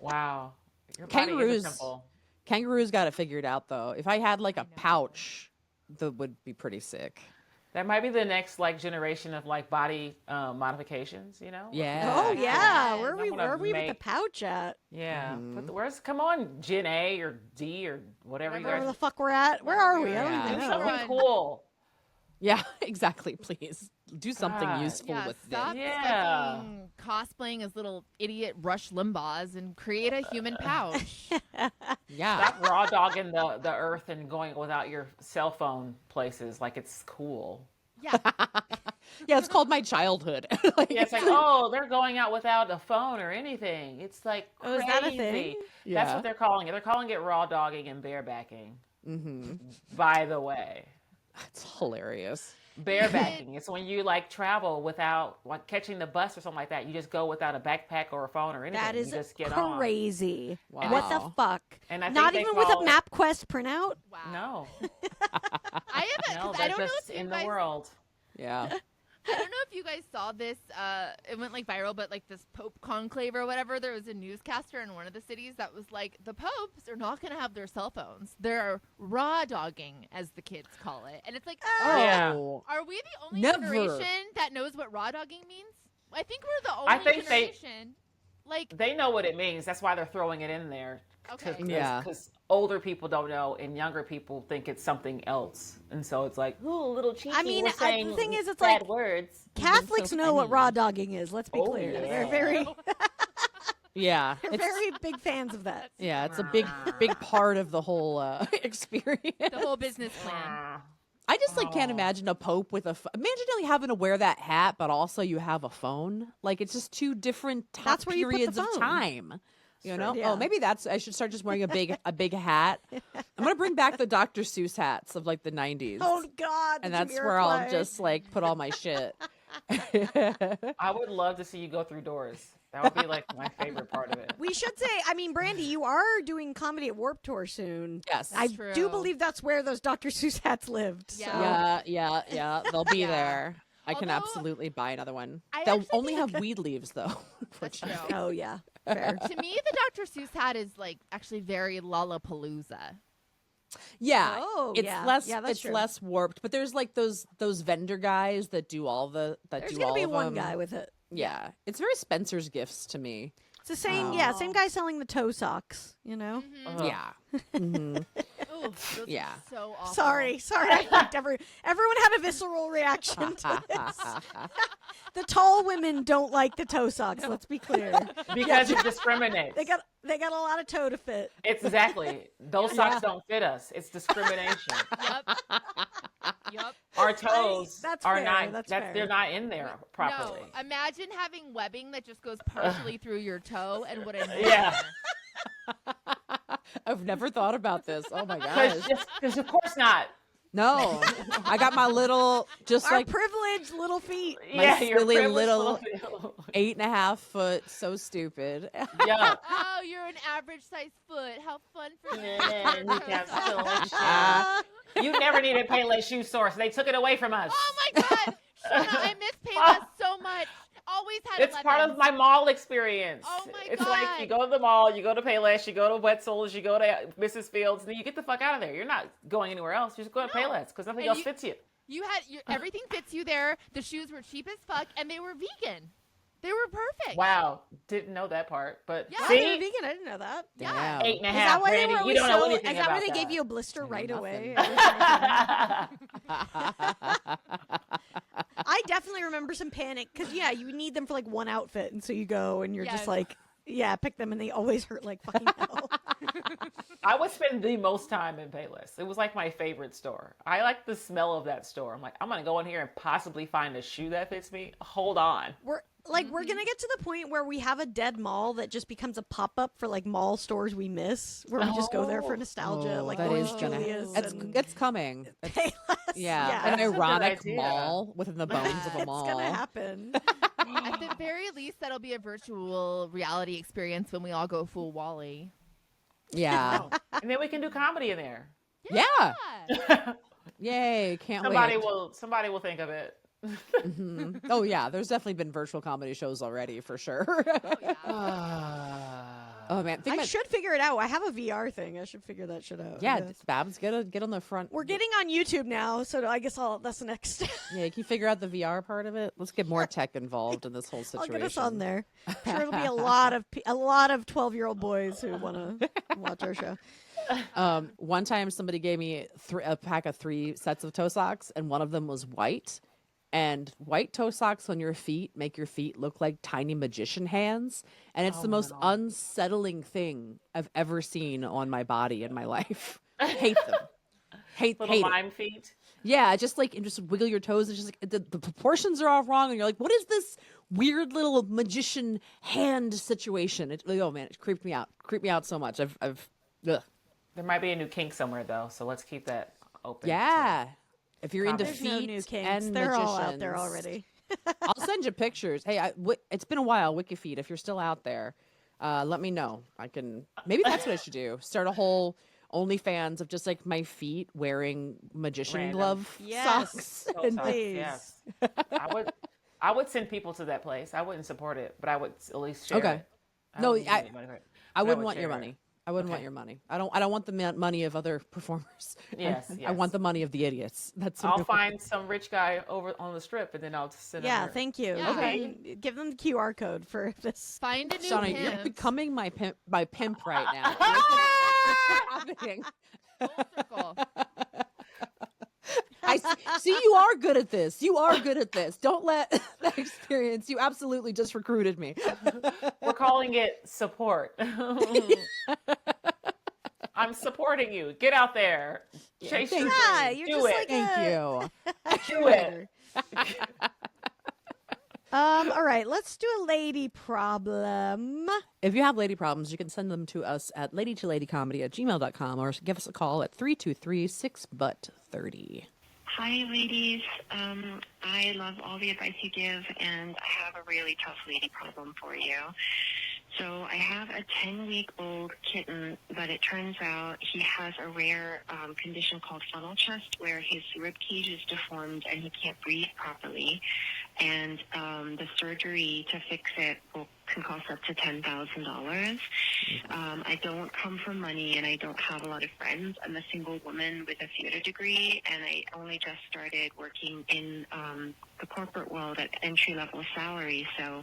Wow. Your body is a temple. Kangaroos got it figured out, though. If I had like a pouch, that would be pretty sick. That might be the next like generation of like body modifications, you know? Yeah. Oh yeah, Yes. where are we? I'm gonna Where are we with the make- pouch at? Yeah. Where's come on, Gen A or D or whatever you Wherever guys the fuck we're at. Where are we? I don't Yeah. even do know. something cool. Yeah, exactly. Please do something God. useful Yeah, with stop it. Yeah. fucking cosplaying as little idiot Rush Limbaughs and create a human pouch. Yeah. Stop raw dogging the earth and going without your cell phone places like it's cool. Yeah. Yeah, it's called my childhood. Like, Yeah, it's like, oh, they're going out without a phone or anything. It's like crazy. Oh, is that a thing? That's Yeah. what they're calling it. They're calling it raw dogging and barebacking. Mm-hmm. By the way. It's hilarious. Barebacking. It's when you like travel without like catching the bus or something like that. You just go without a backpack or a phone or anything. That is you just get crazy. Wow. What the fuck? And I think Not they even with a call- MapQuest printout? Wow. No, I have no, I they're don't know just if you in guys the world. Yeah. I don't know if you guys saw this. It went like viral, but like this Pope conclave or whatever. There was a newscaster in one of the cities that was like, the popes are not going to have their cell phones. They're raw dogging, as the kids call it. And it's like, Yeah. are we the only Never. generation that knows what raw dogging means? I think we're the I only think generation. Like, They know what it means. That's why they're throwing it in there. Okay. Yeah. Because older people don't know, and younger people think it's something else, and so it's like, ooh, little cheeky. I mean, we're saying the thing is, it's bad like words. Catholics So know what funny. raw dogging is. Let's be Oh, clear. yeah. They're very, Yeah. they're It's, very big fans of that. yeah, it's a big part of the whole experience. the whole business plan. I just like can't imagine a pope with a. Imagine only having to wear that hat, but also you have a phone. Like it's just two different That's where you put the periods of phone. time. You know? Yeah. Oh, maybe that's. I should start just wearing a big hat. I'm gonna bring back the Dr. Seuss hats of like the '90s. Oh God! and the that's where I'll Jamiroquai. just like put all my shit. I would love to see you go through doors. That would be like my favorite part of it. We should say, I mean, Brandy, you are doing comedy at Warped Tour soon. Yes. I True. do believe that's where those Dr. Seuss hats lived. Yeah. So. Yeah. They'll be Yeah. there. I can Although, absolutely buy another one. I They'll actually only think- have weed leaves though. That's true. Oh yeah, fair. To me, the Dr. Seuss hat is like actually very Lollapalooza. Yeah, Oh, it's yeah. less Yeah, that's it's true. less warped, but there's like those vendor guys that do all the There's do gonna all be of one them. guy with it. Yeah, it's very Spencer's Gifts to me. It's the same, yeah, same guy selling the toe socks. You know. Ugh. Yeah, Mhm. Ooh, those Yeah. are so awful. Sorry, I think everyone had a visceral reaction to this. The tall women don't like the toe socks. Let's be clear. Because it discriminates. They got a lot of toe to fit. It's exactly. Those socks don't fit us. It's discrimination. Yep. Our toes That's are fair, not. that's That's fair. they're not in there properly. No, imagine having webbing that just goes partially through your toe and what a Yeah. I've never thought about this. Oh my gosh, Because of course not. no! I got my little, just Our like privileged little feet. My Yeah, you're silly privileged little- little- 8.5 foot, so stupid. Yeah. Oh, you're an average size foot. How fun for you. Yeah, you got so much shit. You never needed Payless Shoe Source. They took it away from us. Oh my God. Shanna, I miss Payless so much. Always had It's part of my mall experience. Oh my It's like you go to the mall, you go to Payless, you go to Wetzel's, you go to Mrs. Fields, and then you get the fuck out of there. You're not going anywhere else. You just go to Payless because nothing And else you- fits you. You had everything fits you there. The shoes were cheap as fuck, and they were vegan. They were perfect. Wow, didn't know that part, but Yeah. Oh, they're see, vegan. I didn't know that. Yeah. Damn. 8.5. Is that why Brandy, they were you always don't know so? anything Is that why about they gave that. you a blister right nothing. away? I definitely remember some panic because yeah, you need them for like one outfit, and so you go and you're Yes. just like, yeah, pick them, and they always hurt like fucking hell. I would spend the most time in Payless. It was like my favorite store. I like the smell of that store. I'm like, I'm gonna go in here and possibly find a shoe that fits me. Hold on. We're gonna get to the point where we have a dead mall that just becomes a pop up for like mall stores we miss, where we just go there for nostalgia, Oh, like that Orange is gonna. Julius. It's and coming. Payless. Yeah, That's an a good ironic idea. mall within the bones of a mall. It's gonna happen. At the very least, that'll be a virtual reality experience when we all go full Wally. Yeah. And then we can do comedy in there. Yeah. Yay! Can't Somebody wait. will think of it. Mhm. Oh yeah, there's definitely been virtual comedy shows already for sure. Oh man, I should figure it out. I have a VR thing. I should figure that shit out. Yeah, Yes. Babs, get on the front. We're getting on YouTube now, so I guess that's the next step. Yeah, can you figure out the VR part of it? Let's get more tech involved in this whole I'll situation. get us on there. I'm sure it'll be a lot of 12-year-old boys who want to watch our show. One time, somebody gave me a pack of 3 sets of toe socks, and one of them was white. And white toe socks on your feet make your feet look like tiny magician hands, and it's the most unsettling thing I've ever seen on my body in my life. I hate them. Hate Little it. lime feet. Yeah, just wiggle your toes. And just like the proportions are all wrong, and you're like, what is this weird little magician hand situation? Oh man, it creeped me out. Creeped me out so much. Ugh. There might be a new kink somewhere though, so let's keep that open. Yeah. If you're into There's no new feet kinks. and They're all out there magicians, already. I'll send you pictures. Hey, it's been a while, WikiFeet. If you're still out there, let me know. I can. Maybe that's what I should do. Start a whole OnlyFans of just like my feet wearing magician Random. glove Yes. socks. Toe And socks, Please. yes. I would send people to that place. I wouldn't support it, but I would at least share Okay. it. No, wouldn't give any money for it, I but wouldn't would want your share it. money. I wouldn't want Okay. your money. I don't want the money of other performers. Yes, I yes. want the money of the idiots. That's what I'll I want. find some rich guy over on the strip, and then I'll send him Yeah, there. thank you. Yeah. Give them the QR code for this. Find a new Shauna, you're pimp. becoming my pimp right now. What's happening? Full circle. I see you are good at this. You are good at this. Don't let that experience. You absolutely just recruited me. We're calling it support. I'm supporting you. Get out there. Chase your Yeah, dreams. you're Do just it. like Thank you. Do it. All right, let's do a lady problem. If you have lady problems, you can send them to us at ladytoladycomedy@gmail.com or give us a call at 323-6-BUT-30. Hi, ladies. I love all the advice you give, and I have a really tough lady problem for you. So I have a 10-week-old kitten, but it turns out he has a rare condition called funnel chest, where his rib cage is deformed and he can't breathe properly. And the surgery to fix it can cost up to $10,000. I don't come from money, and I don't have a lot of friends. I'm a single woman with a theater degree, and I only just started working in the corporate world at entry-level salary. So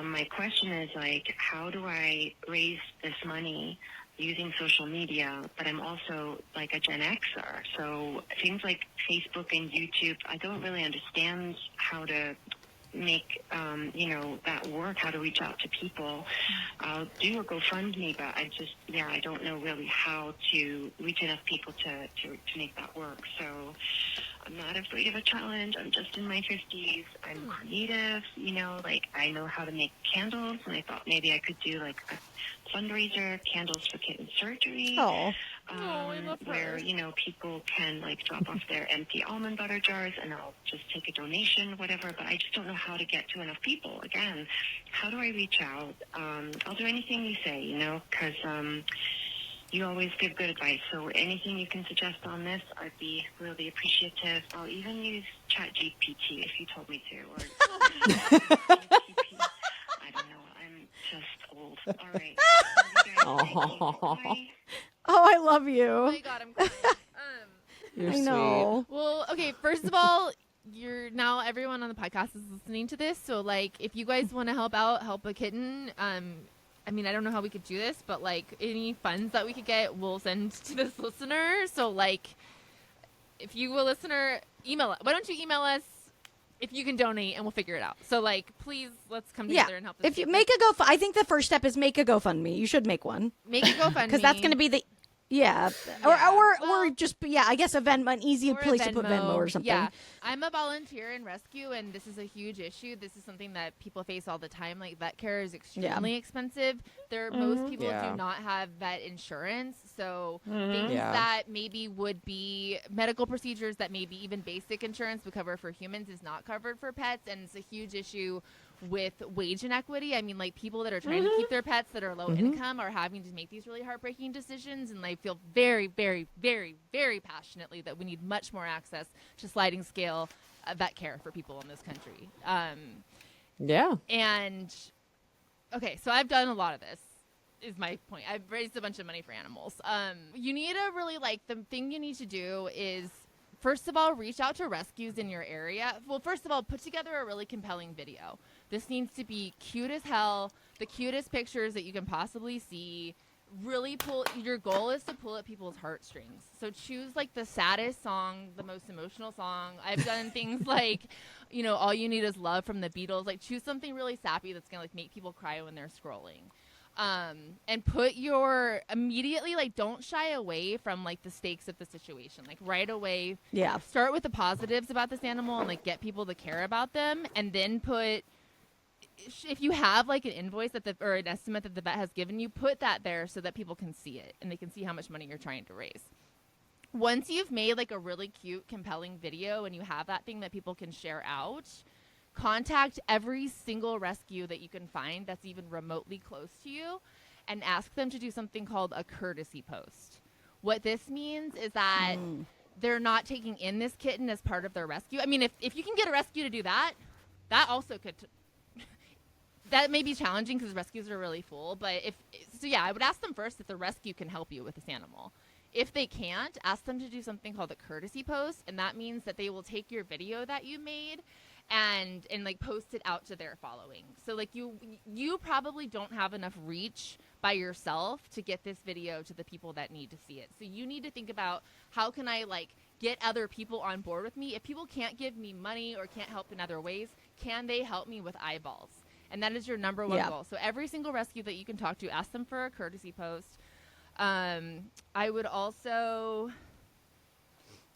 my question is, like, how do I raise this money using social media? But I'm also like a Gen Xer, so things like Facebook and YouTube, I don't really understand how to make that work, how to reach out to people. I'll do a GoFundMe, but I don't know really how to reach enough people to make that work. So I'm not afraid of a challenge. I'm just in my 50s. I'm creative, like I know how to make candles, and I thought maybe I could do like a fundraiser, candles for kitten surgery. Oh. I love her. Where, people can like drop off their empty almond butter jars, and I'll just take a donation, whatever, but I just don't know how to get to enough people. Again, how do I reach out? I'll do anything you say, because you always give good advice. So anything you can suggest on this, I'd be really appreciative. I'll even use ChatGPT if you told me to. Or I don't know. I'm just old. All right. Love you guys. Thank you. Bye. Oh, I love you. Oh my god, I'm crying. You're I know. Well, okay, first of all, everyone on the podcast is listening to this, so like if you guys want to help a kitten, I don't know how we could do this, but like any funds that we could get, we'll send to this listener. So like if you a listener, email it. Why don't you email us if you can donate, and we'll figure it out. So like please, let's come together and help this. If you make a I think the first step is make a GoFundMe. You should make one. make a GoFundMe, Because that's going to be the Well, or just I guess a Venmo, an easy or a place to put Venmo or something. Yeah, I'm a volunteer in rescue, and this is a huge issue. This is something that people face all the time. Like vet care is extremely expensive. Most people do not have vet insurance, so things that maybe would be medical procedures that maybe even basic insurance would cover for humans is not covered for pets, and it's a huge issue with wage inequity. I mean, like people that are trying to keep their pets that are low income are having to make these really heartbreaking decisions, and I feel very, very, very, very passionately that we need much more access to sliding scale vet care for people in this country. Yeah. And okay, so I've done a lot of this, is my point. I've raised a bunch of money for animals. You need to really, the thing you need to do is, first of all, reach out to rescues in your area. Well, first of all, put together a really compelling video. This needs to be cute as hell, the cutest pictures that you can possibly see. Really your goal is to pull at people's heartstrings. So choose the saddest song, the most emotional song. I've done things like, All You Need Is Love from the Beatles. Choose something really sappy that's going to make people cry when they're scrolling. And put immediately, don't shy away from the stakes of the situation. Right away, start with the positives about this animal and get people to care about them, and then if you have an invoice or an estimate that the vet has given you, put that there so that people can see it and they can see how much money you're trying to raise. once you've made like a really cute, compelling video and you have that thing that people can share out, contact every single rescue that you can find that's even remotely close to you and ask them to do something called a courtesy post. What this means is that they're not taking in this kitten as part of their rescue. I mean, if you can get a rescue to do that, that also could that may be challenging because rescues are really full. But I would ask them first if the rescue can help you with this animal. If they can't, ask them to do something called a courtesy post, and that means that they will take your video that you made and like post it out to their following. So like you probably don't have enough reach by yourself to get this video to the people that need to see it. So you need to think about, how can I like get other people on board with me? If people can't give me money or can't help in other ways, can they help me with eyeballs? And that is your number one goal. So every single rescue that you can talk to, ask them for a courtesy post. I would also,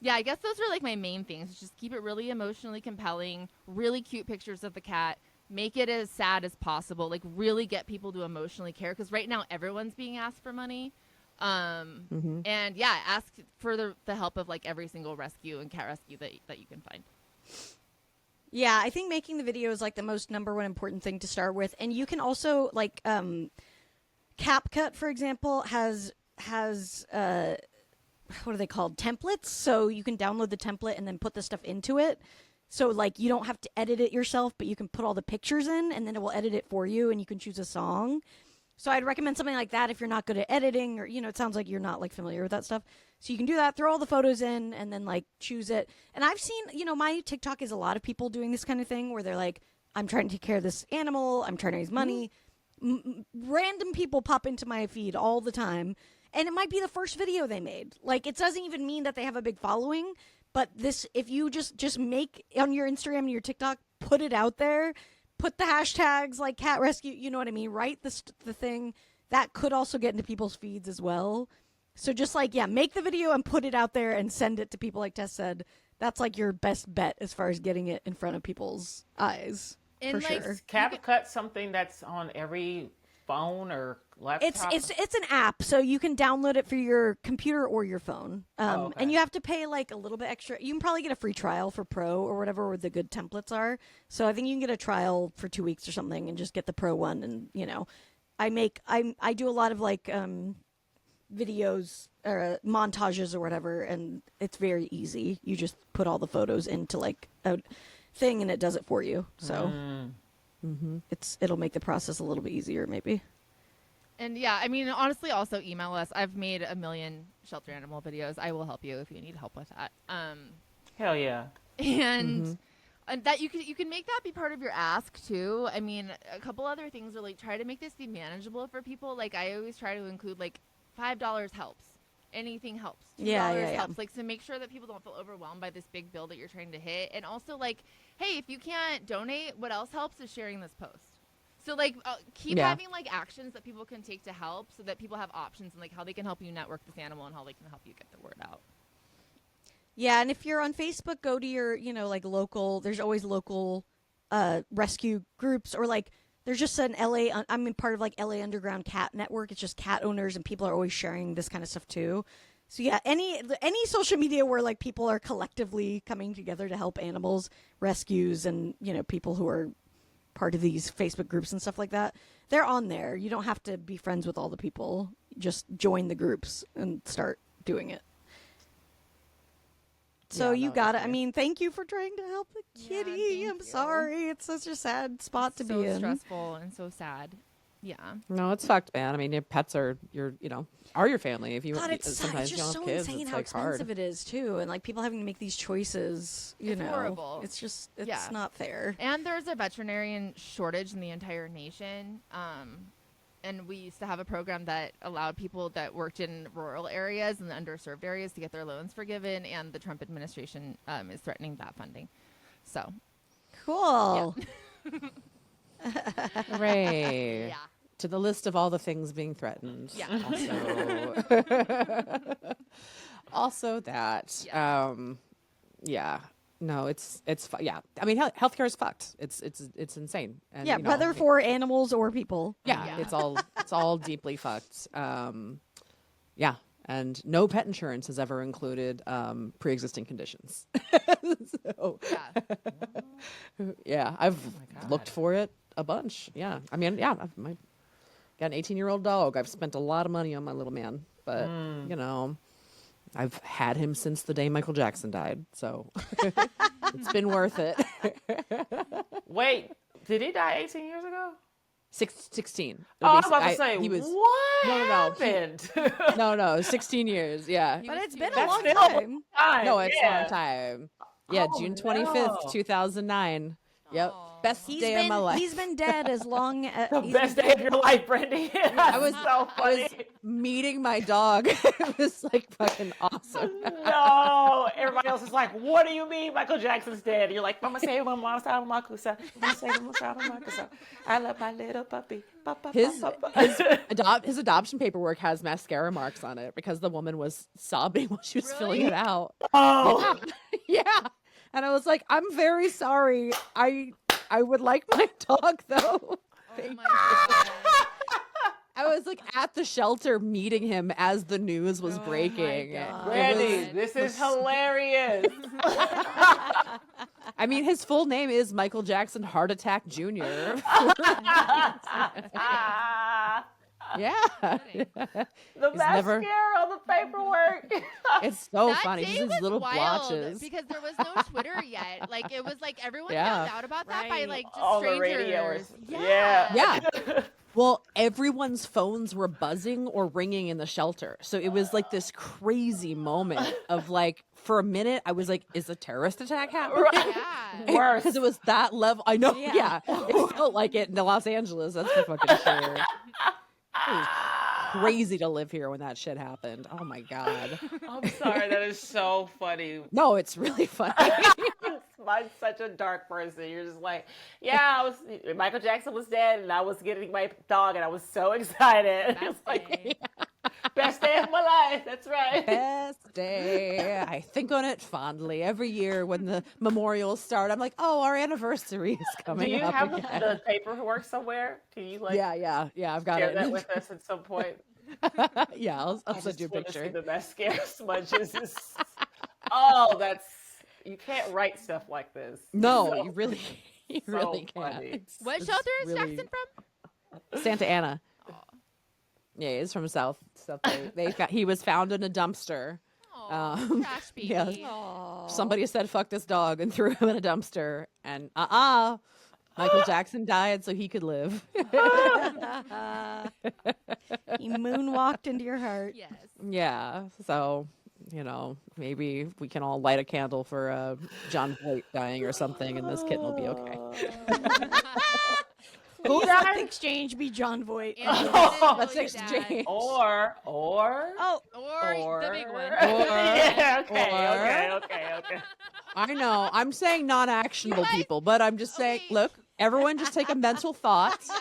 I guess those are like my main things. Just keep it really emotionally compelling, really cute pictures of the cat, make it as sad as possible, like really get people to emotionally care. Because right now everyone's being asked for money. And ask for the help of like every single rescue and cat rescue that you can find. Yeah, I think making the video is like the most number one important thing to start with. And you can also like CapCut, for example, has what are they called? Templates. So you can download the template and then put the stuff into it. So like you don't have to edit it yourself, but you can put all the pictures in and then it will edit it for you and you can choose a song. So I'd recommend something like that if you're not good at editing, or, it sounds like you're not like familiar with that stuff. So you can do that, throw all the photos in and then like choose it. And I've seen, my TikTok is a lot of people doing this kind of thing where they're like, I'm trying to take care of this animal. I'm trying to raise money. Random people pop into my feed all the time. And it might be the first video they made. Like, it doesn't even mean that they have a big following. But this, if you just make on your Instagram and your TikTok, put it out there. Put the hashtags like cat rescue, you know what I mean? Write the thing. That could also get into people's feeds as well. So just like, make the video and put it out there and send it to people like Tess said. That's like your best bet as far as getting it in front of people's eyes. And for like, sure. CapCut something that's on every phone or laptop? It's an app, so you can download it for your computer or your phone. Okay. And you have to pay like a little bit extra. You can probably get a free trial for Pro or whatever where the good templates are. So I think you can get a trial for 2 weeks or something and just get the Pro one. And I do a lot of like videos or montages or whatever, and it's very easy. You just put all the photos into like a thing and it does it for you. So it'll make the process a little bit easier maybe. And honestly, also email us. I've made 1 million shelter animal videos. I will help you if you need help with that. Hell yeah. And that you can make that be part of your ask too. I mean, a couple other things are like, try to make this be manageable for people. Like I always try to include like $5 helps. Anything helps. $2 helps. Like, so make sure that people don't feel overwhelmed by this big bill that you're trying to hit. And also like, hey, if you can't donate, what else helps is sharing this post. So like keep having like actions that people can take to help, so that people have options and like how they can help you network this animal and how they can help you get the word out. Yeah, and if you're on Facebook, go to your, like local, there's always local rescue groups, or like there's just an I'm in part of like LA Underground Cat Network. It's just cat owners and people are always sharing this kind of stuff too. So yeah, any social media where like people are collectively coming together to help animals, rescues, and, people who are part of these Facebook groups and stuff like that, they're on there. You don't have to be friends with all the people. Just join the groups and start doing it. So you got it. I mean, thank you for trying to help the kitty. I'm sorry. It's such a sad spot to be in. So stressful and so sad. Yeah. No, it's fucked, man. I mean, your pets are your family. If you God, sometimes it's you just don't so have kids, insane it's how like expensive hard. it is too, and like people having to make these choices. It's horrible. It's just not fair. And there's a veterinarian shortage in the entire nation. And we used to have a program that allowed people that worked in rural areas and the underserved areas to get their loans forgiven, and the Trump administration is threatening that funding. So cool. Hooray. Yeah. To the list of all the things being threatened. Yeah. Also that. Yeah. No, it's yeah. I mean, healthcare is fucked. It's insane. And, Whether for animals or people. Yeah, Yeah. it's all deeply fucked. Yeah, And no pet insurance has ever included pre-existing conditions. So, yeah, I've looked for it a bunch. Yeah, I mean, yeah, I've got an 18-year-old dog. I've spent a lot of money on my little man, but you know, I've had him since the day Michael Jackson died, so it's been worth it. Wait, did he die 18 years ago? 16. Oh, I was about to say, he was, what no, happened? no, 16 years, yeah. But it's been a That's long still time. No, it's a yeah. long time. Yeah, Oh, June 25th, no. 2009. Yep. Aw. Best day of my life. He's been dead as long as The best day of your life, Brandy. That's was- so I funny. was meeting my dog. It was like fucking awesome. No, everybody else is like, "What do you mean Michael Jackson's dead?" You're like, "Mama say, Mama say, Mama say, Mama say, Mama say, Mama say, I love my little puppy." His adoption paperwork has mascara marks on it because the woman was sobbing while she was filling it out. Oh, Yeah. And I was like, I'm very sorry. I would like my dog though. Oh my God. I was like at the shelter meeting him as the news was breaking. God. Brandy, this is hilarious. I mean, his full name is Michael Jackson Heart Attack Jr. Yeah. The He's mascara never- on the paperwork. It's so That funny. day Just was these little wild blotches. because there was no Twitter yet. Like it was like everyone Yeah. found out about that by Right. like just On the strangers. radio or Yeah. Yeah. Well, everyone's phones were buzzing or ringing in the shelter. So it was like this crazy moment of like, for a minute, I was like, is a terrorist attack happening? Yeah. Worse. Because it was that level. I know. Yeah. Yeah. It felt like it in Los Angeles. That's for fucking sure. It was crazy to live here when that shit happened. Oh my God. I'm sorry, that is so funny. No, it's really funny. I'm such a dark person. You're just like, yeah, Michael Jackson was dead, and I was getting my dog, and I was so excited. It's like, best day of my life. That's right. Best day. I think on it fondly every year when the memorials start. I'm like, oh, our anniversary is Do coming you up have again. the paperwork somewhere? Can you like Yeah. I've got share it. that with us at some point? Yeah, I'll I send you a just want to see picture. the mascara smudges. Oh, you can't write stuff like this. No, So- you really so can't. funny. What It's shelter is really- Jackson from? Santa Ana. Yeah, he's from South. He was found in a dumpster. Oh, trash baby. yes. Aw. Somebody said, "Fuck this dog," and threw him in a dumpster. And Michael Jackson died so he could live. He moonwalked into your heart. Yes. Yeah, so maybe we can all light a candle for John Voight dying or something, and this kitten will be okay. Who let the exchange be John Voight? Let's exchange. Or Oh, Or the big one. yeah, Or- okay. I know. I'm saying non-actionable You guys- people, but I'm just saying, okay. look, everyone just take a mental thought Yeah.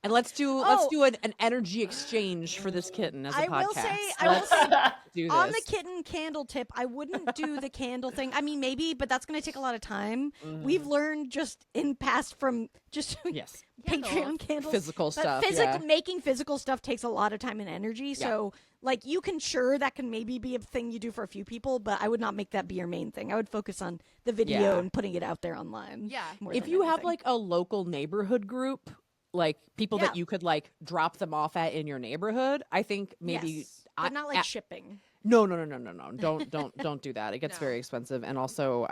and let's do an energy exchange for this kitten as a I podcast. will say, do this. on the kitten candle tip, I wouldn't do the candle thing. I mean, maybe, but that's going to take a lot of time. We've learned just in past from just Yes. Patreon candles. Physical But stuff, yeah. making physical stuff takes a lot of time and energy. So, like, that can maybe be a thing you do for a few people, but I would not make that be your main thing. I would focus on the video Yeah. and putting it out there online. Yeah. more If than you have anything. like a local neighborhood group, like people that Yeah. you could like drop them off at in your neighborhood, I think maybe Yes, but not like shipping. No. Don't do that. It gets No. very expensive. And also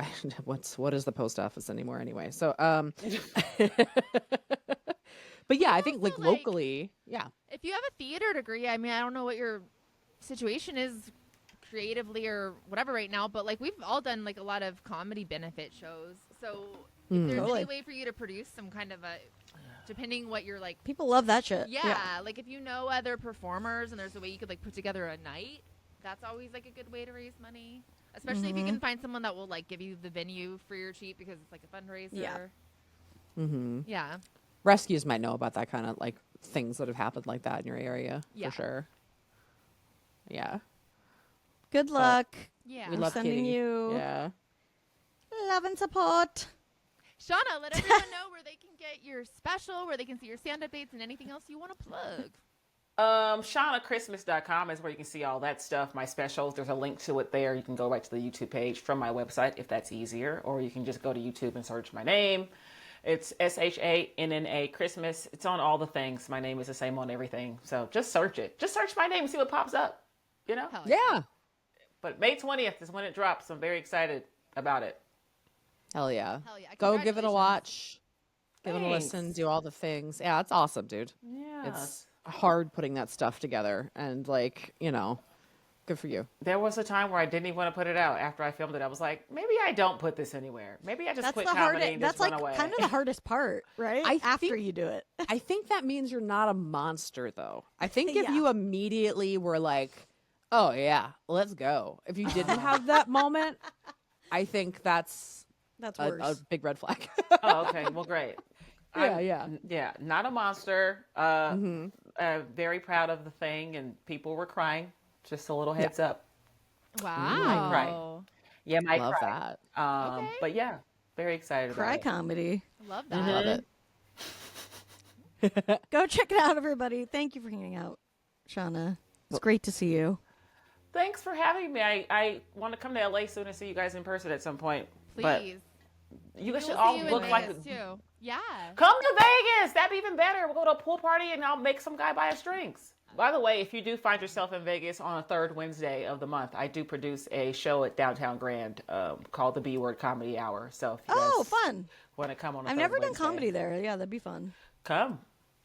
what is the post office anymore anyway? So but yeah, I think like also, like- locally, yeah. If you have a theater degree, I mean, I don't know what your situation is creatively or whatever right now, but like we've all done like a lot of comedy benefit shows. So if there's Totally. any way for you to produce some kind of a, depending what you're like, People love that shit. yeah, like if you know other performers and there's a way you could like put together a night, that's always like a good way to raise money. Especially if you can find someone that will like give you the venue for your cheap because it's like a fundraiser. Yeah. Mm-hmm. Yeah. Rescues might know about that kind of like things that have happened like that in your area Yeah. for sure. Yeah. Good luck. Yeah. We I'm love sending Kitty. you Yeah. love and support. Shauna, let everyone know where they can get your special, where they can see your stand-up dates, and anything else you want to plug. ShannaChristmas.com is where you can see all that stuff. My specials, there's a link to it there. You can go right to the YouTube page from my website if that's easier, or you can just go to YouTube and search my name. It's SHANNA Christmas. It's on all the things. My name is the same on everything. So just search it. Just search my name and see what pops up. You know? Yeah. But May 20th is when it drops. I'm very excited about it. Hell yeah. Hell yeah. Go give it a Congratulations. watch. Give it a Thanks. listen. Do all the things. Yeah, it's awesome, dude. Yeah. It's hard putting that stuff together. And, like, you know, good for you. There was a time where I didn't even want to put it out after I filmed it. I was like, maybe I don't put this anywhere. Maybe I just quit comedy and That's just run like away. kind of the hardest part, right? After you do it. I think that means you're not a monster, though. I think if Yeah. you immediately were like, oh, yeah, let's go. If you didn't have that moment, I think that's worse. a big red flag. Oh, okay. Well, great. Yeah. Yeah, not a monster. Very proud of the thing, and people were crying. Just a little heads up. Wow. Right. Yeah, might Love cry. that. Okay. But yeah, very excited Cry about it. comedy. Love that. Love it. Go check it out, everybody. Thank you for hanging out, Shanna. It's great to see you. Thanks for having me. I want to come to LA soon and see you guys in person at some point. But Please. you guys We'll should see all you in look like Vegas, too. Yeah. Come to Vegas. That'd be even better. We'll go to a pool party and I'll make some guy buy us drinks. By the way, if you do find yourself in Vegas on a third Wednesday of the month, I do produce a show at Downtown Grand called the B Word Comedy Hour. So if you guys Fun. want to come on a I've third never done Wednesday, comedy there. Yeah, that'd be fun. come.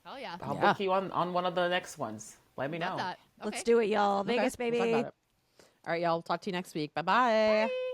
Hell yeah. I'll Yeah. book you on one of the next ones. Let me know. Love that. Let's Okay. do it, y'all. Okay, Vegas, we'll baby. talk about it. All right, y'all. Talk to you next week. Bye-bye. Bye.